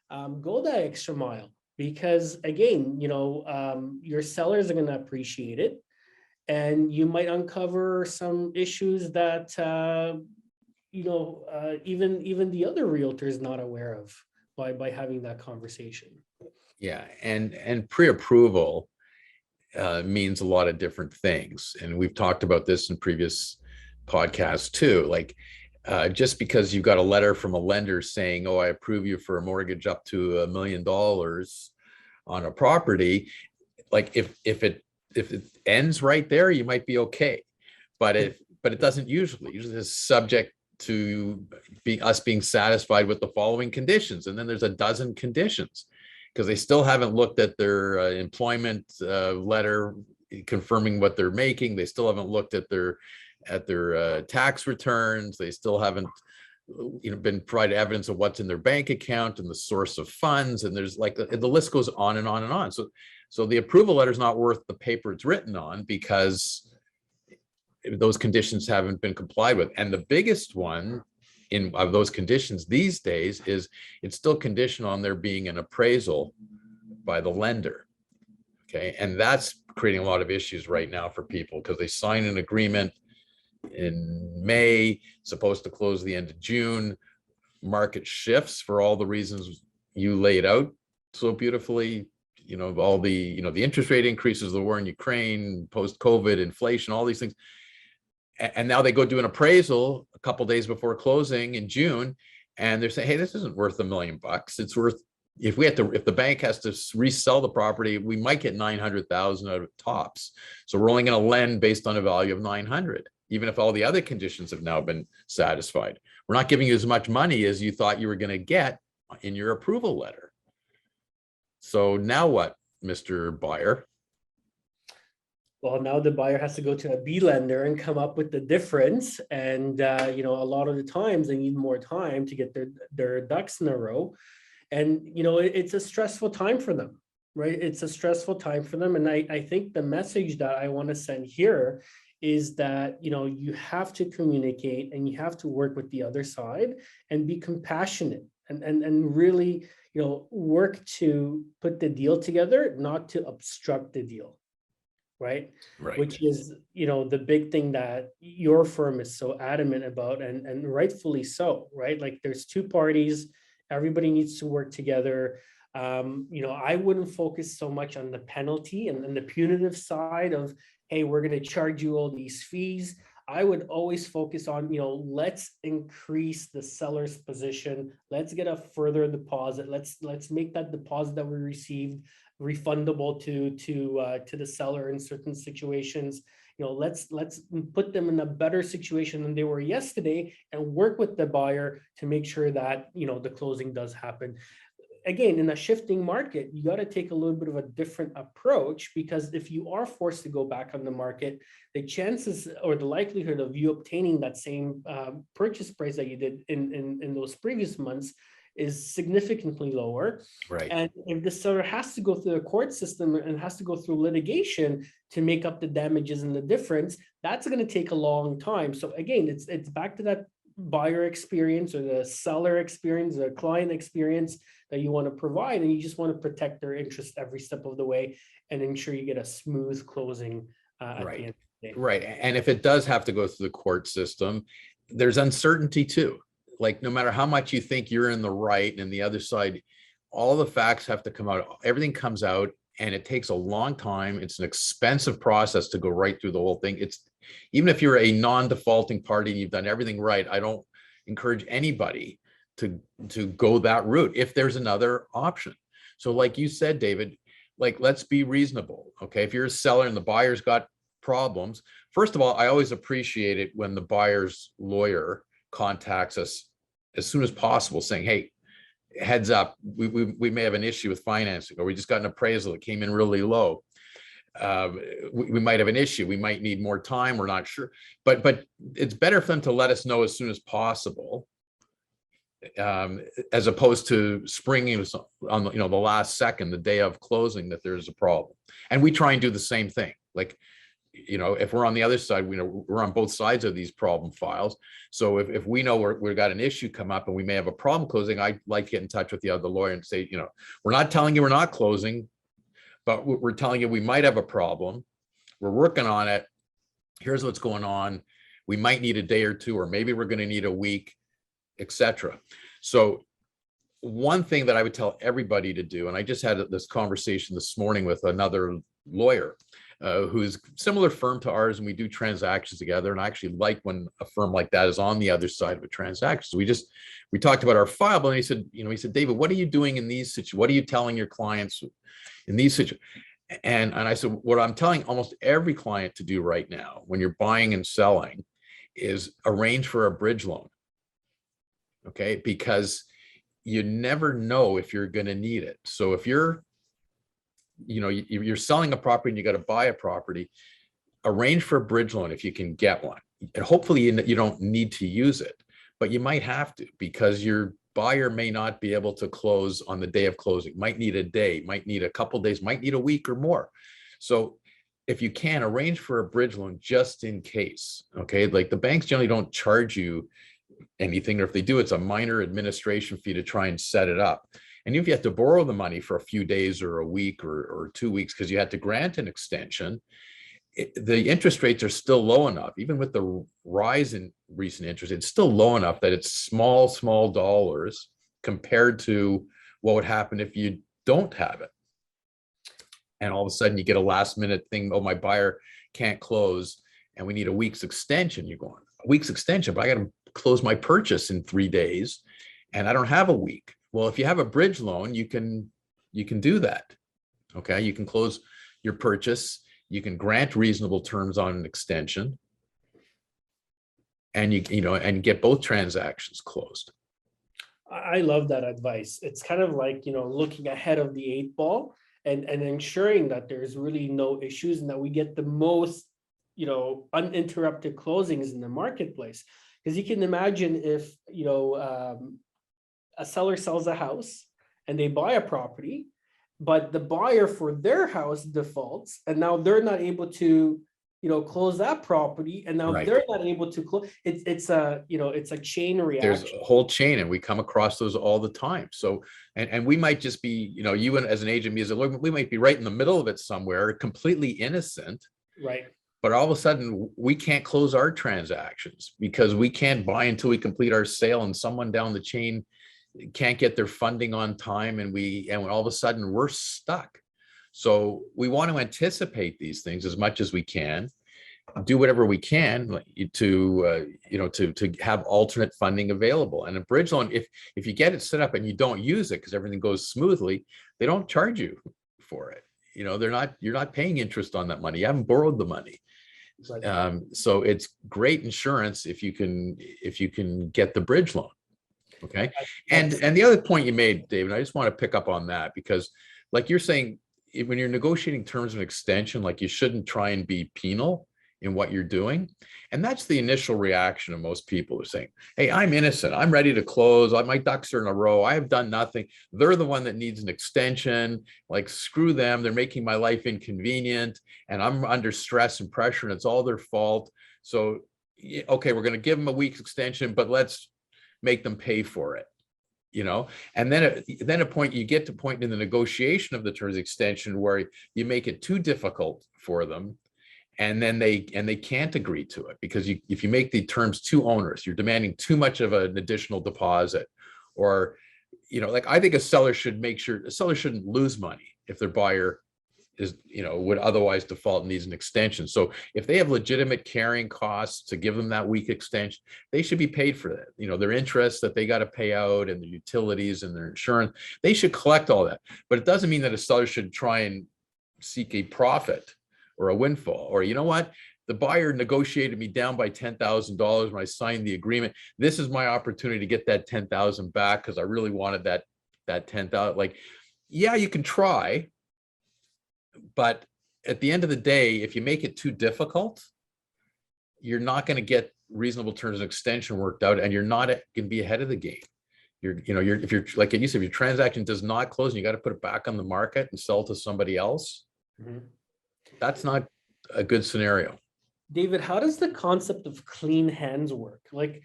Go that extra mile. Because again, your sellers are going to appreciate it, and you might uncover some issues that even the other realtor is not aware of by having that conversation. Yeah, and pre-approval means a lot of different things, and we've talked about this in previous podcasts too. Like just because you got a letter from a lender saying, "Oh, I approve you for a mortgage up to $1 million on a property," like if it ends right there, you might be okay. But it doesn't usually. Usually it's subject to us being satisfied with the following conditions, and then there's a dozen conditions because they still haven't looked at their employment letter confirming what they're making. They still haven't looked at their tax returns. They still haven't been provided evidence of what's in their bank account and the source of funds. And there's like the list goes on and on and on. So the approval letter is not worth the paper it's written on because those conditions haven't been complied with. And the biggest one of those conditions these days is it's still conditional on there being an appraisal by the lender. Okay. And that's creating a lot of issues right now for people because they sign an agreement in May, supposed to close the end of June. Market shifts for all the reasons you laid out so beautifully. All the the interest rate increases, the war in Ukraine, post-COVID, inflation, all these things. And now they go do an appraisal a couple days before closing in June, and they're saying, "Hey, this isn't worth $1 million. It's worth if the bank has to resell the property, we might get 900,000 out of tops. So we're only going to lend based on a value of 900." Even if all the other conditions have now been satisfied. We're not giving you as much money as you thought you were going to get in your approval letter. So now what, Mr. Buyer? Well, now the buyer has to go to a B lender and come up with the difference. And, a lot of the times they need more time to get their ducks in a row. And, it's a stressful time for them, right? It's a stressful time for them. And I think the message that I want to send here is that, you have to communicate and you have to work with the other side and be compassionate and really, work to put the deal together, not to obstruct the deal. Right. Which is, the big thing that your firm is so adamant about and rightfully so, right? Like there's two parties, everybody needs to work together. I wouldn't focus so much on the penalty and the punitive side of, hey, we're going to charge you all these fees. I would always focus on, let's increase the seller's position. Let's get a further deposit. Let's make that deposit that we received refundable to the seller in certain situations. Let's put them in a better situation than they were yesterday and work with the buyer to make sure that, the closing does happen. Again, in a shifting market, you got to take a little bit of a different approach, because if you are forced to go back on the market, the chances or the likelihood of you obtaining that same purchase price that you did in those previous months is significantly lower. Right. And if the seller has to go through the court system and has to go through litigation to make up the damages and the difference, that's going to take a long time. So again, it's back to that buyer experience or the seller experience, the client experience that you want to provide, and you just want to protect their interest every step of the way and ensure you get a smooth closing at the end of the day. Right. And if it does have to go through the court system, there's uncertainty too. Like no matter how much you think you're in the right and the other side, all the facts have to come out. Everything comes out and it takes a long time. It's an expensive process to go right through the whole thing. Even if you're a non-defaulting party and you've done everything right, I don't encourage anybody to go that route if there's another option. So like you said, David, like, let's be reasonable. Okay. If you're a seller and the buyer's got problems, first of all, I always appreciate it when the buyer's lawyer contacts us as soon as possible saying, hey, heads up, we may have an issue with financing, or we just got an appraisal that came in really low. We might have an issue. We might need more time. We're not sure, but it's better for them to let us know as soon as possible, as opposed to springing on the last second, the day of closing, that there's a problem. And we try and do the same thing. Like, if we're on the other side, we're on both sides of these problem files. So if we know we've got an issue come up and we may have a problem closing, I'd like to get in touch with the other lawyer and say, we're not telling you we're not closing, but we're telling you we might have a problem. We're working on it. Here's what's going on. We might need a day or two, or maybe we're going to need a week, etc. So one thing that I would tell everybody to do, and I just had this conversation this morning with another lawyer who's similar firm to ours, and we do transactions together. And I actually like when a firm like that is on the other side of a transaction. So we talked about our file, but he said, David, what are you doing in these situations? What are you telling your clients in these situations? And I said, what I'm telling almost every client to do right now when you're buying and selling is arrange for a bridge loan. Okay, because you never know if you're going to need it. So if you're selling a property and you got to buy a property, arrange for a bridge loan if you can get one. And hopefully you don't need to use it, but you might have to, because your buyer may not be able to close on the day of closing, might need a day, might need a couple days, might need a week or more. So if you can, arrange for a bridge loan just in case. Okay, like the banks generally don't charge you anything, or if they do, it's a minor administration fee to try and set it up. And if you have to borrow the money for a few days or a week or 2 weeks because you had to grant an extension, the interest rates are still low enough, even with the rise in recent interest, it's still low enough that it's small dollars compared to what would happen if you don't have it. And all of a sudden you get a last minute thing, oh, my buyer can't close and we need a week's extension. You're going, a week's extension, but I got to close my purchase in 3 days and I don't have a week. Well, if you have a bridge loan, you can do that. Okay, you can close your purchase, you can grant reasonable terms on an extension, and and get both transactions closed. I love that advice. It's kind of like, looking ahead of the 8 ball and ensuring that there's really no issues and that we get the most, uninterrupted closings in the marketplace. Because you can imagine if, a seller sells a house and they buy a property, but the buyer for their house defaults, and now they're not able to, close that property, and now Right. they're not able to close. It's a chain reaction. There's a whole chain, and we come across those all the time. So, and we might just be, you and as an agent, me as a lawyer, we might be right in the middle of it somewhere, completely innocent. Right. But all of a sudden, we can't close our transactions because we can't buy until we complete our sale, and someone down the chain can't get their funding on time, and all of a sudden we're stuck. So we want to anticipate these things as much as we can, do whatever we can to have alternate funding available. And a bridge loan, if you get it set up and you don't use it because everything goes smoothly, they don't charge you for it. You're not paying interest on that money. You haven't borrowed the money. Right. So it's great insurance if you can get the bridge loan. Okay. And the other point you made, David, I just want to pick up on that, because like you're saying, when you're negotiating terms of extension, like you shouldn't try and be penal in what you're doing. And that's the initial reaction of most people, are saying, hey, I'm innocent. I'm ready to close. My ducks are in a row. I have done nothing. They're the one that needs an extension. Like, screw them. They're making my life inconvenient and I'm under stress and pressure and it's all their fault. So, okay, we're going to give them a week's extension, but let's make them pay for it. And then you get to a point in the negotiation of the terms of extension where you make it too difficult for them, and then they can't agree to it, because if you make the terms too onerous, you're demanding too much of an additional deposit, or like, I think a seller should make sure a seller shouldn't lose money if their buyer would otherwise default and needs an extension. So if they have legitimate carrying costs to give them that week extension, they should be paid for that. Their interest that they got to pay out and the utilities and their insurance, they should collect all that. But it doesn't mean that a seller should try and seek a profit or a windfall, or the buyer negotiated me down by $10,000 when I signed the agreement. This is my opportunity to get that 10,000 back because I really wanted that 10,000. Like, yeah, you can try, but at the end of the day, if you make it too difficult, you're not going to get reasonable terms of extension worked out, and you're not going to be ahead of the game. If you're like you said, if your transaction does not close and you got to put it back on the market and sell to somebody else, that's not a good scenario. David, how does the concept of clean hands work? Like,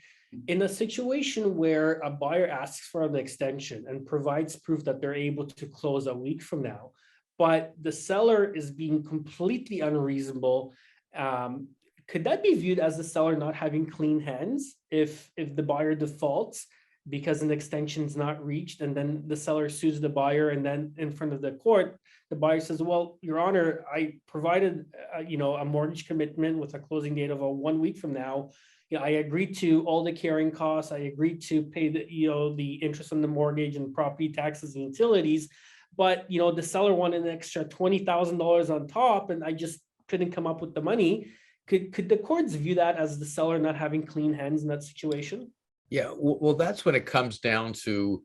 in a situation where a buyer asks for an extension and provides proof that they're able to close a week from now, but the seller is being completely unreasonable, could that be viewed as the seller not having clean hands if the buyer defaults because an extension is not reached, and then the seller sues the buyer, and then in front of the court, the buyer says, well, Your Honor, I provided a mortgage commitment with a closing date of 1 week from now. I agreed to all the carrying costs. I agreed to pay the interest on the mortgage and property taxes and utilities, but the seller wanted an extra $20,000 on top, and I just couldn't come up with the money. Could the courts view that as the seller not having clean hands in that situation? Yeah, well, that's when it comes down to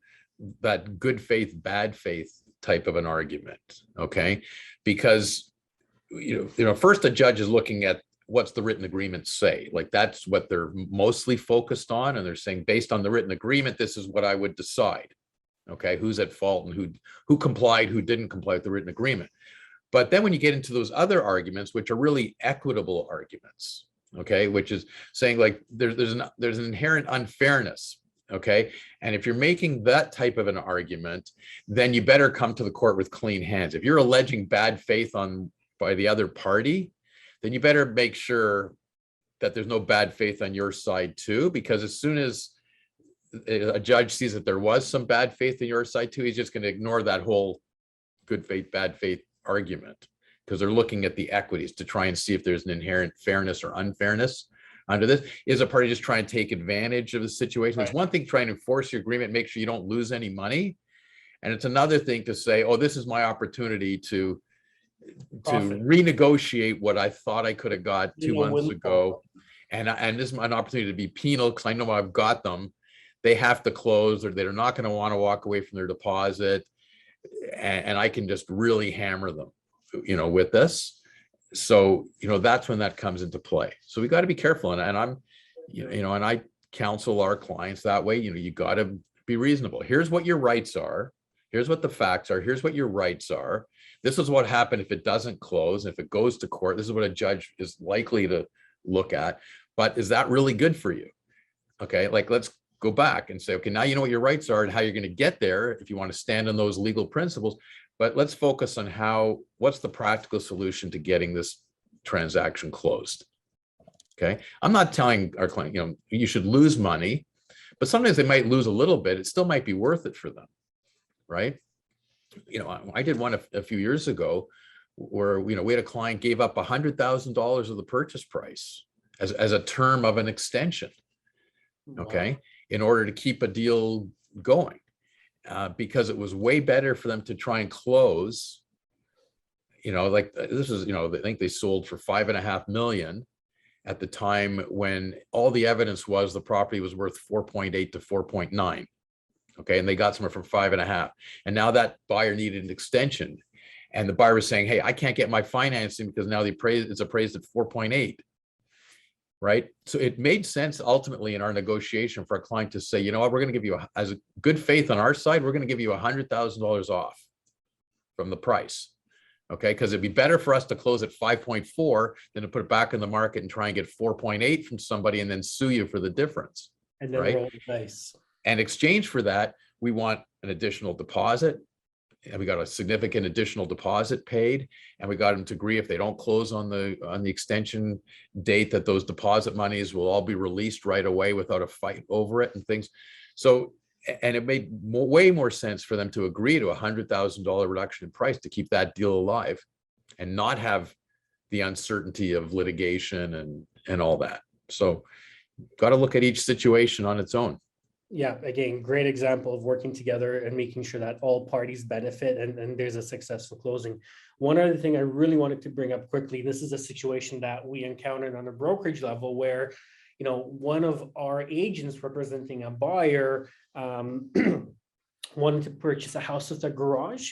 that good faith, bad faith type of an argument, okay? Because, first a judge is looking at what's the written agreement say. Like, that's what they're mostly focused on, and they're saying, based on the written agreement, this is what I would decide, okay? Who's at fault and who complied, who didn't comply with the written agreement. But then when you get into those other arguments, which are really equitable arguments, okay, which is saying like there's an inherent unfairness, okay, and if you're making that type of an argument, then you better come to the court with clean hands. If you're alleging bad faith by the other party, then you better make sure that there's no bad faith on your side too, because as soon as a judge sees that there was some bad faith on your side too, he's just going to ignore that whole good faith, bad faith argument, because they're looking at the equities to try and see if there's an inherent fairness or unfairness under this. Is a party just trying to take advantage of the situation? Right. It's one thing trying to enforce your agreement, make sure you don't lose any money. And it's another thing to say, oh, this is my opportunity to renegotiate what I thought I could have got 2 months ago. And this is an opportunity to be penal because I know I've got them. They have to close, or they're not going to want to walk away from their deposit. And I can just really hammer them, with this. So, that's when that comes into play. So we got to be careful. And I'm, and I counsel our clients that way. You got to be reasonable. Here's what your rights are. Here's what the facts are. Here's what your rights are. This is what happened if it doesn't close. If it goes to court, this is what a judge is likely to look at. But is that really good for you? Okay, like let's go back and say, okay, now you know what your rights are and how you're going to get there if you want to stand on those legal principles. But let's focus on what's the practical solution to getting this transaction closed. Okay, I'm not telling our client, you should lose money, but sometimes they might lose a little bit. It still might be worth it for them, right? I did one a few years ago where, we had a client gave up $100,000 of the purchase price as a term of an extension, okay, wow, in order to keep a deal going, because it was way better for them to try and close, like this is, I think they sold for $5.5 million at the time when all the evidence was the property was worth 4.8 to 4.9. Okay, and they got somewhere from 5.5, and now that buyer needed an extension, and the buyer was saying, "Hey, I can't get my financing because now it's appraised at 4.8." Right? So it made sense ultimately in our negotiation for a client to say, "You know what? We're going to give you, as a good faith on our side, we're going to give you $100,000 off from the price." Okay, because it'd be better for us to close at 5.4 than to put it back in the market and try and get 4.8 from somebody and then sue you for the difference. And then roll the dice. And exchange for that, we want an additional deposit, and we got a significant additional deposit paid, and we got them to agree if they don't close on the extension date that those deposit monies will all be released right away without a fight over it and things. So, and it made way more sense for them to agree to $100,000 reduction in price to keep that deal alive and not have the uncertainty of litigation and all that. So got to look at each situation on its own. Yeah, again, great example of working together and making sure that all parties benefit and there's a successful closing. One other thing I really wanted to bring up quickly, this is a situation that we encountered on a brokerage level where, one of our agents representing a buyer wanted to purchase a house with a garage,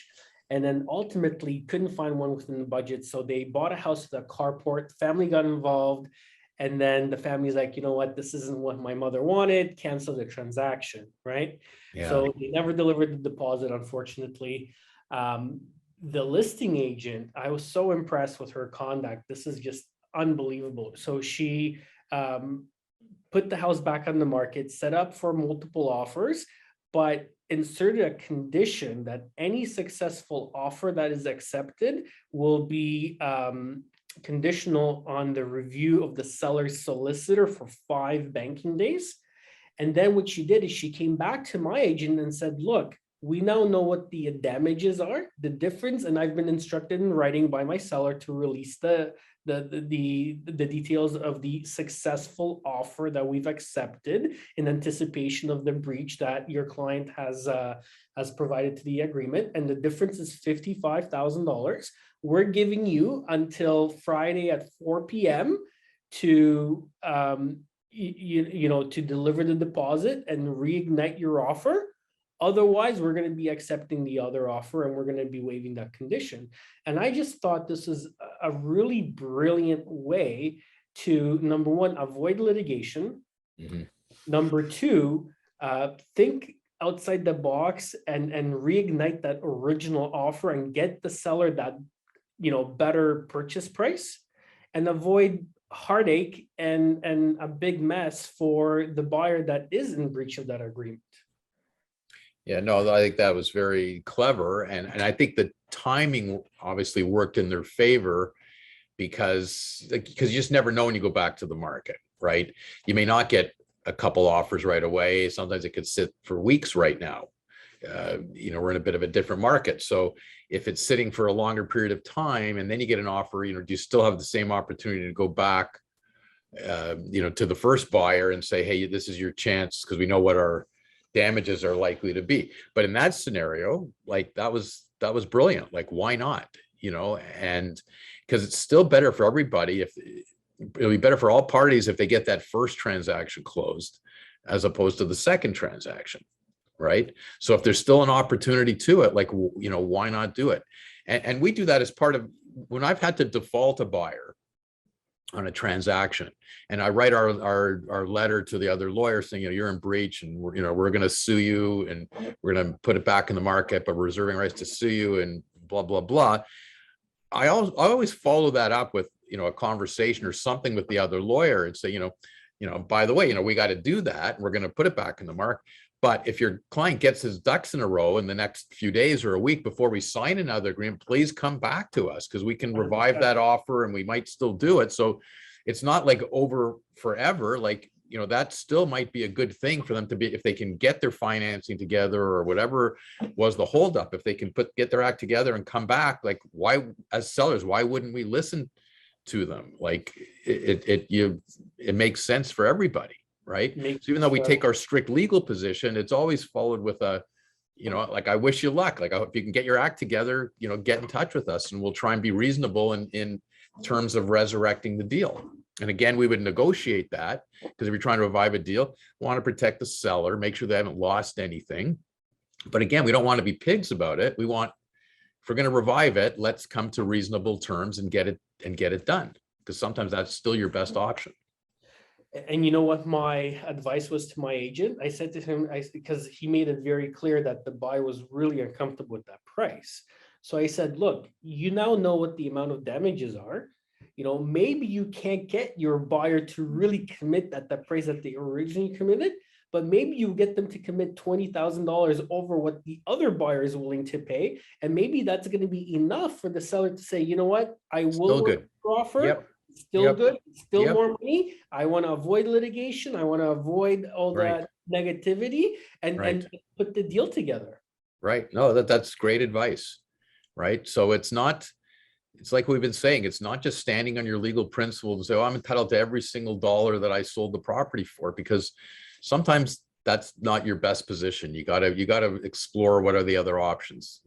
and then ultimately couldn't find one within the budget. So they bought a house with a carport, family got involved, and then the family's like, you know what, this isn't what my mother wanted, cancel the transaction, right? Yeah. So they never delivered the deposit, unfortunately. The listing agent, I was so impressed with her conduct. This is just unbelievable. So she put the house back on the market, set up for multiple offers, but inserted a condition that any successful offer that is accepted will be conditional on the review of the seller's solicitor for 5 banking days. And then what she did is she came back to my agent and said, look, we now know what the damages are, the difference, and I've been instructed in writing by my seller to release the details of the successful offer that we've accepted in anticipation of the breach that your client has provided to the agreement. And the difference is $55,000. We're giving you until Friday at 4 p.m. to to deliver the deposit and reignite your offer. Otherwise, we're going to be accepting the other offer and we're going to be waiving that condition. And I just thought this is a really brilliant way to, number one, avoid litigation. Mm-hmm. Number two, think outside the box and reignite that original offer and get the seller that, better purchase price, and avoid heartache and a big mess for the buyer that is in breach of that agreement. Yeah, no, I think that was very clever. And I think the timing obviously worked in their favor because you just never know when you go back to the market, right? You may not get a couple offers right away. Sometimes it could sit for weeks right now. We're in a bit of a different market. So if it's sitting for a longer period of time and then you get an offer, do you still have the same opportunity to go back, to the first buyer and say, hey, this is your chance, because we know what our damages are likely to be. But in that scenario, like that was brilliant. Like, why not? And because it's still better for everybody, it'll be better for all parties if they get that first transaction closed as opposed to the second transaction, right? So if there's still an opportunity to it, like, why not do it? And we do that as part of when I've had to default a buyer on a transaction, and I write our letter to the other lawyer saying, you're in breach, and we're going to sue you, and we're going to put it back in the market, but we're reserving rights to sue you, and blah blah blah. I always follow that up with a conversation or something with the other lawyer and say, by the way, we got to do that, and we're going to put it back in the market. But if your client gets his ducks in a row in the next few days or a week before we sign another agreement, please come back to us, because we can revive that offer and we might still do it. So it's not like over forever. Like, that still might be a good thing for them to be, if they can get their financing together or whatever was the holdup, if they can get their act together and come back, like, why, as sellers, why wouldn't we listen to them? Like, it makes sense for everybody. Right. So even though we take our strict legal position, it's always followed with a, like, I wish you luck. Like, if you can get your act together, get in touch with us and we'll try and be reasonable in terms of resurrecting the deal. And again, we would negotiate that, because if you're trying to revive a deal, we want to protect the seller, make sure they haven't lost anything. But again, we don't want to be pigs about it. We want, if we're going to revive it, let's come to reasonable terms and get it done, because sometimes that's still your best option. And you know what my advice was to my agent? I said to him, because he made it very clear that the buyer was really uncomfortable with that price. So I said, look, you now know what the amount of damages are. Maybe you can't get your buyer to really commit at the price that they originally committed, but maybe you get them to commit $20,000 over what the other buyer is willing to pay. And maybe that's going to be enough for the seller to say, you know what, I will offer. Yep. Still good, still more money. I want to avoid litigation. I want to avoid all that negativity and put the deal together. Right. No, that's great advice. Right. So it's not it's like we've been saying, it's not just standing on your legal principle and say, oh, I'm entitled to every single dollar that I sold the property for, because sometimes that's not your best position. You gotta explore what are the other options,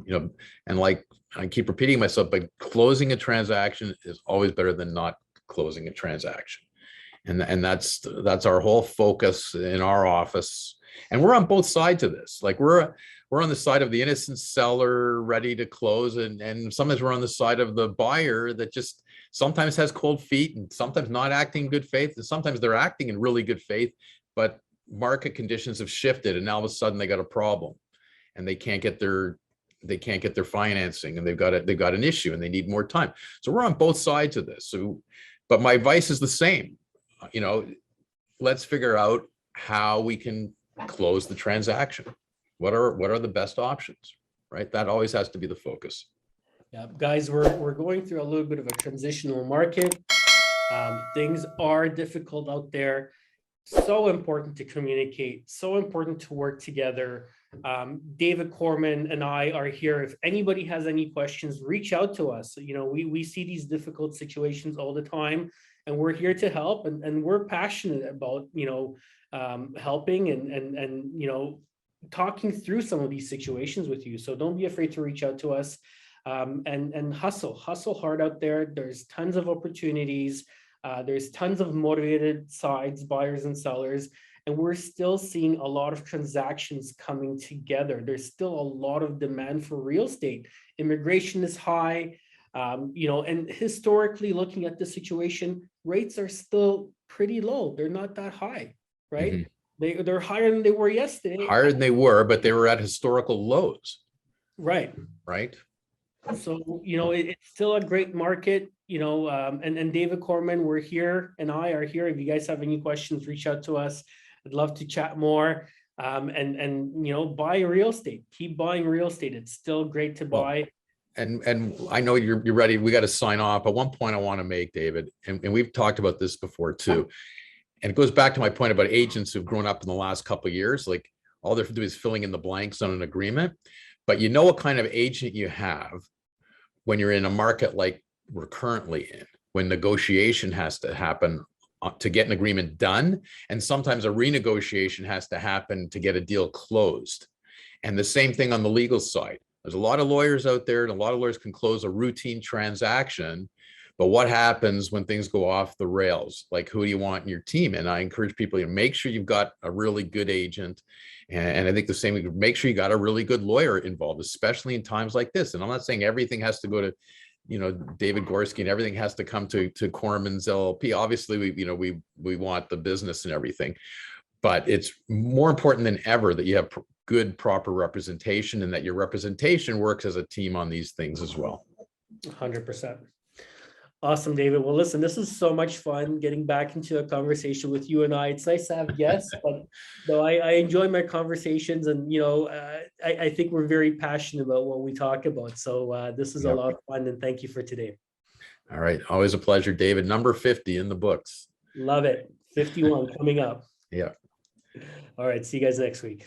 and like I keep repeating myself, but closing a transaction is always better than not closing a transaction. And that's our whole focus in our office. And we're on both sides of this. Like we're on the side of the innocent seller ready to close, and sometimes we're on the side of the buyer that just sometimes has cold feet and sometimes not acting in good faith, and sometimes they're acting in really good faith, but market conditions have shifted and now all of a sudden they got a problem and they can't get their financing, and they've got an issue and they need more time. So we're on both sides of this. So, but my advice is the same. Let's figure out how we can close the transaction. What are the best options, right? That always has to be the focus. Yeah, guys, we're going through a little bit of a transitional market. Things are difficult out there. So important to communicate, so important to work together. David Korman and I are here. If anybody has any questions, reach out to us. We see these difficult situations all the time, and we're here to help, and we're passionate about, helping and talking through some of these situations with you. So don't be afraid to reach out to us, and hustle hard out there. There's tons of opportunities. There's tons of motivated sides, buyers and sellers, and we're still seeing a lot of transactions coming together. There's still a lot of demand for real estate. Immigration is high, and historically looking at the situation, rates are still pretty low. They're not that high, right? Mm-hmm. They're higher than they were yesterday. Higher than they were, but they were at historical lows. Right. So, it's still a great market, and David Korman, we're here, and I are here. If you guys have any questions, reach out to us. I'd love to chat more, and buy real estate, keep buying real estate. It's still great to buy. And I know you're ready. We got to sign off. But one point I want to make, David, and we've talked about this before too. And it goes back to my point about agents who've grown up in the last couple of years, like all they're doing is filling in the blanks on an agreement. But you know what kind of agent you have when you're in a market like we're currently in, when negotiation has to happen to get an agreement done, and sometimes a renegotiation has to happen to get a deal closed. And the same thing on the legal side. There's a lot of lawyers out there, and a lot of lawyers can close a routine transaction, but what happens when things go off the rails? Like, who do you want in your team? And I encourage people to make sure you've got a really good agent. And I think the same, make sure you got a really good lawyer involved, especially in times like this. And I'm not saying everything has to go to, David Gorski, and everything has to come to Kormans LLP. Obviously, we want the business and everything, but it's more important than ever that you have good, proper representation, and that your representation works as a team on these things as well. 100%. Awesome, David. Well, listen, this is so much fun getting back into a conversation with you and I. It's nice to have guests, but no, I enjoy my conversations, and I think we're very passionate about what we talk about. So this is a lot of fun, and thank you for today. All right, always a pleasure, David. Number 50 in the books. Love it. 51 coming up. Yeah. All right. See you guys next week.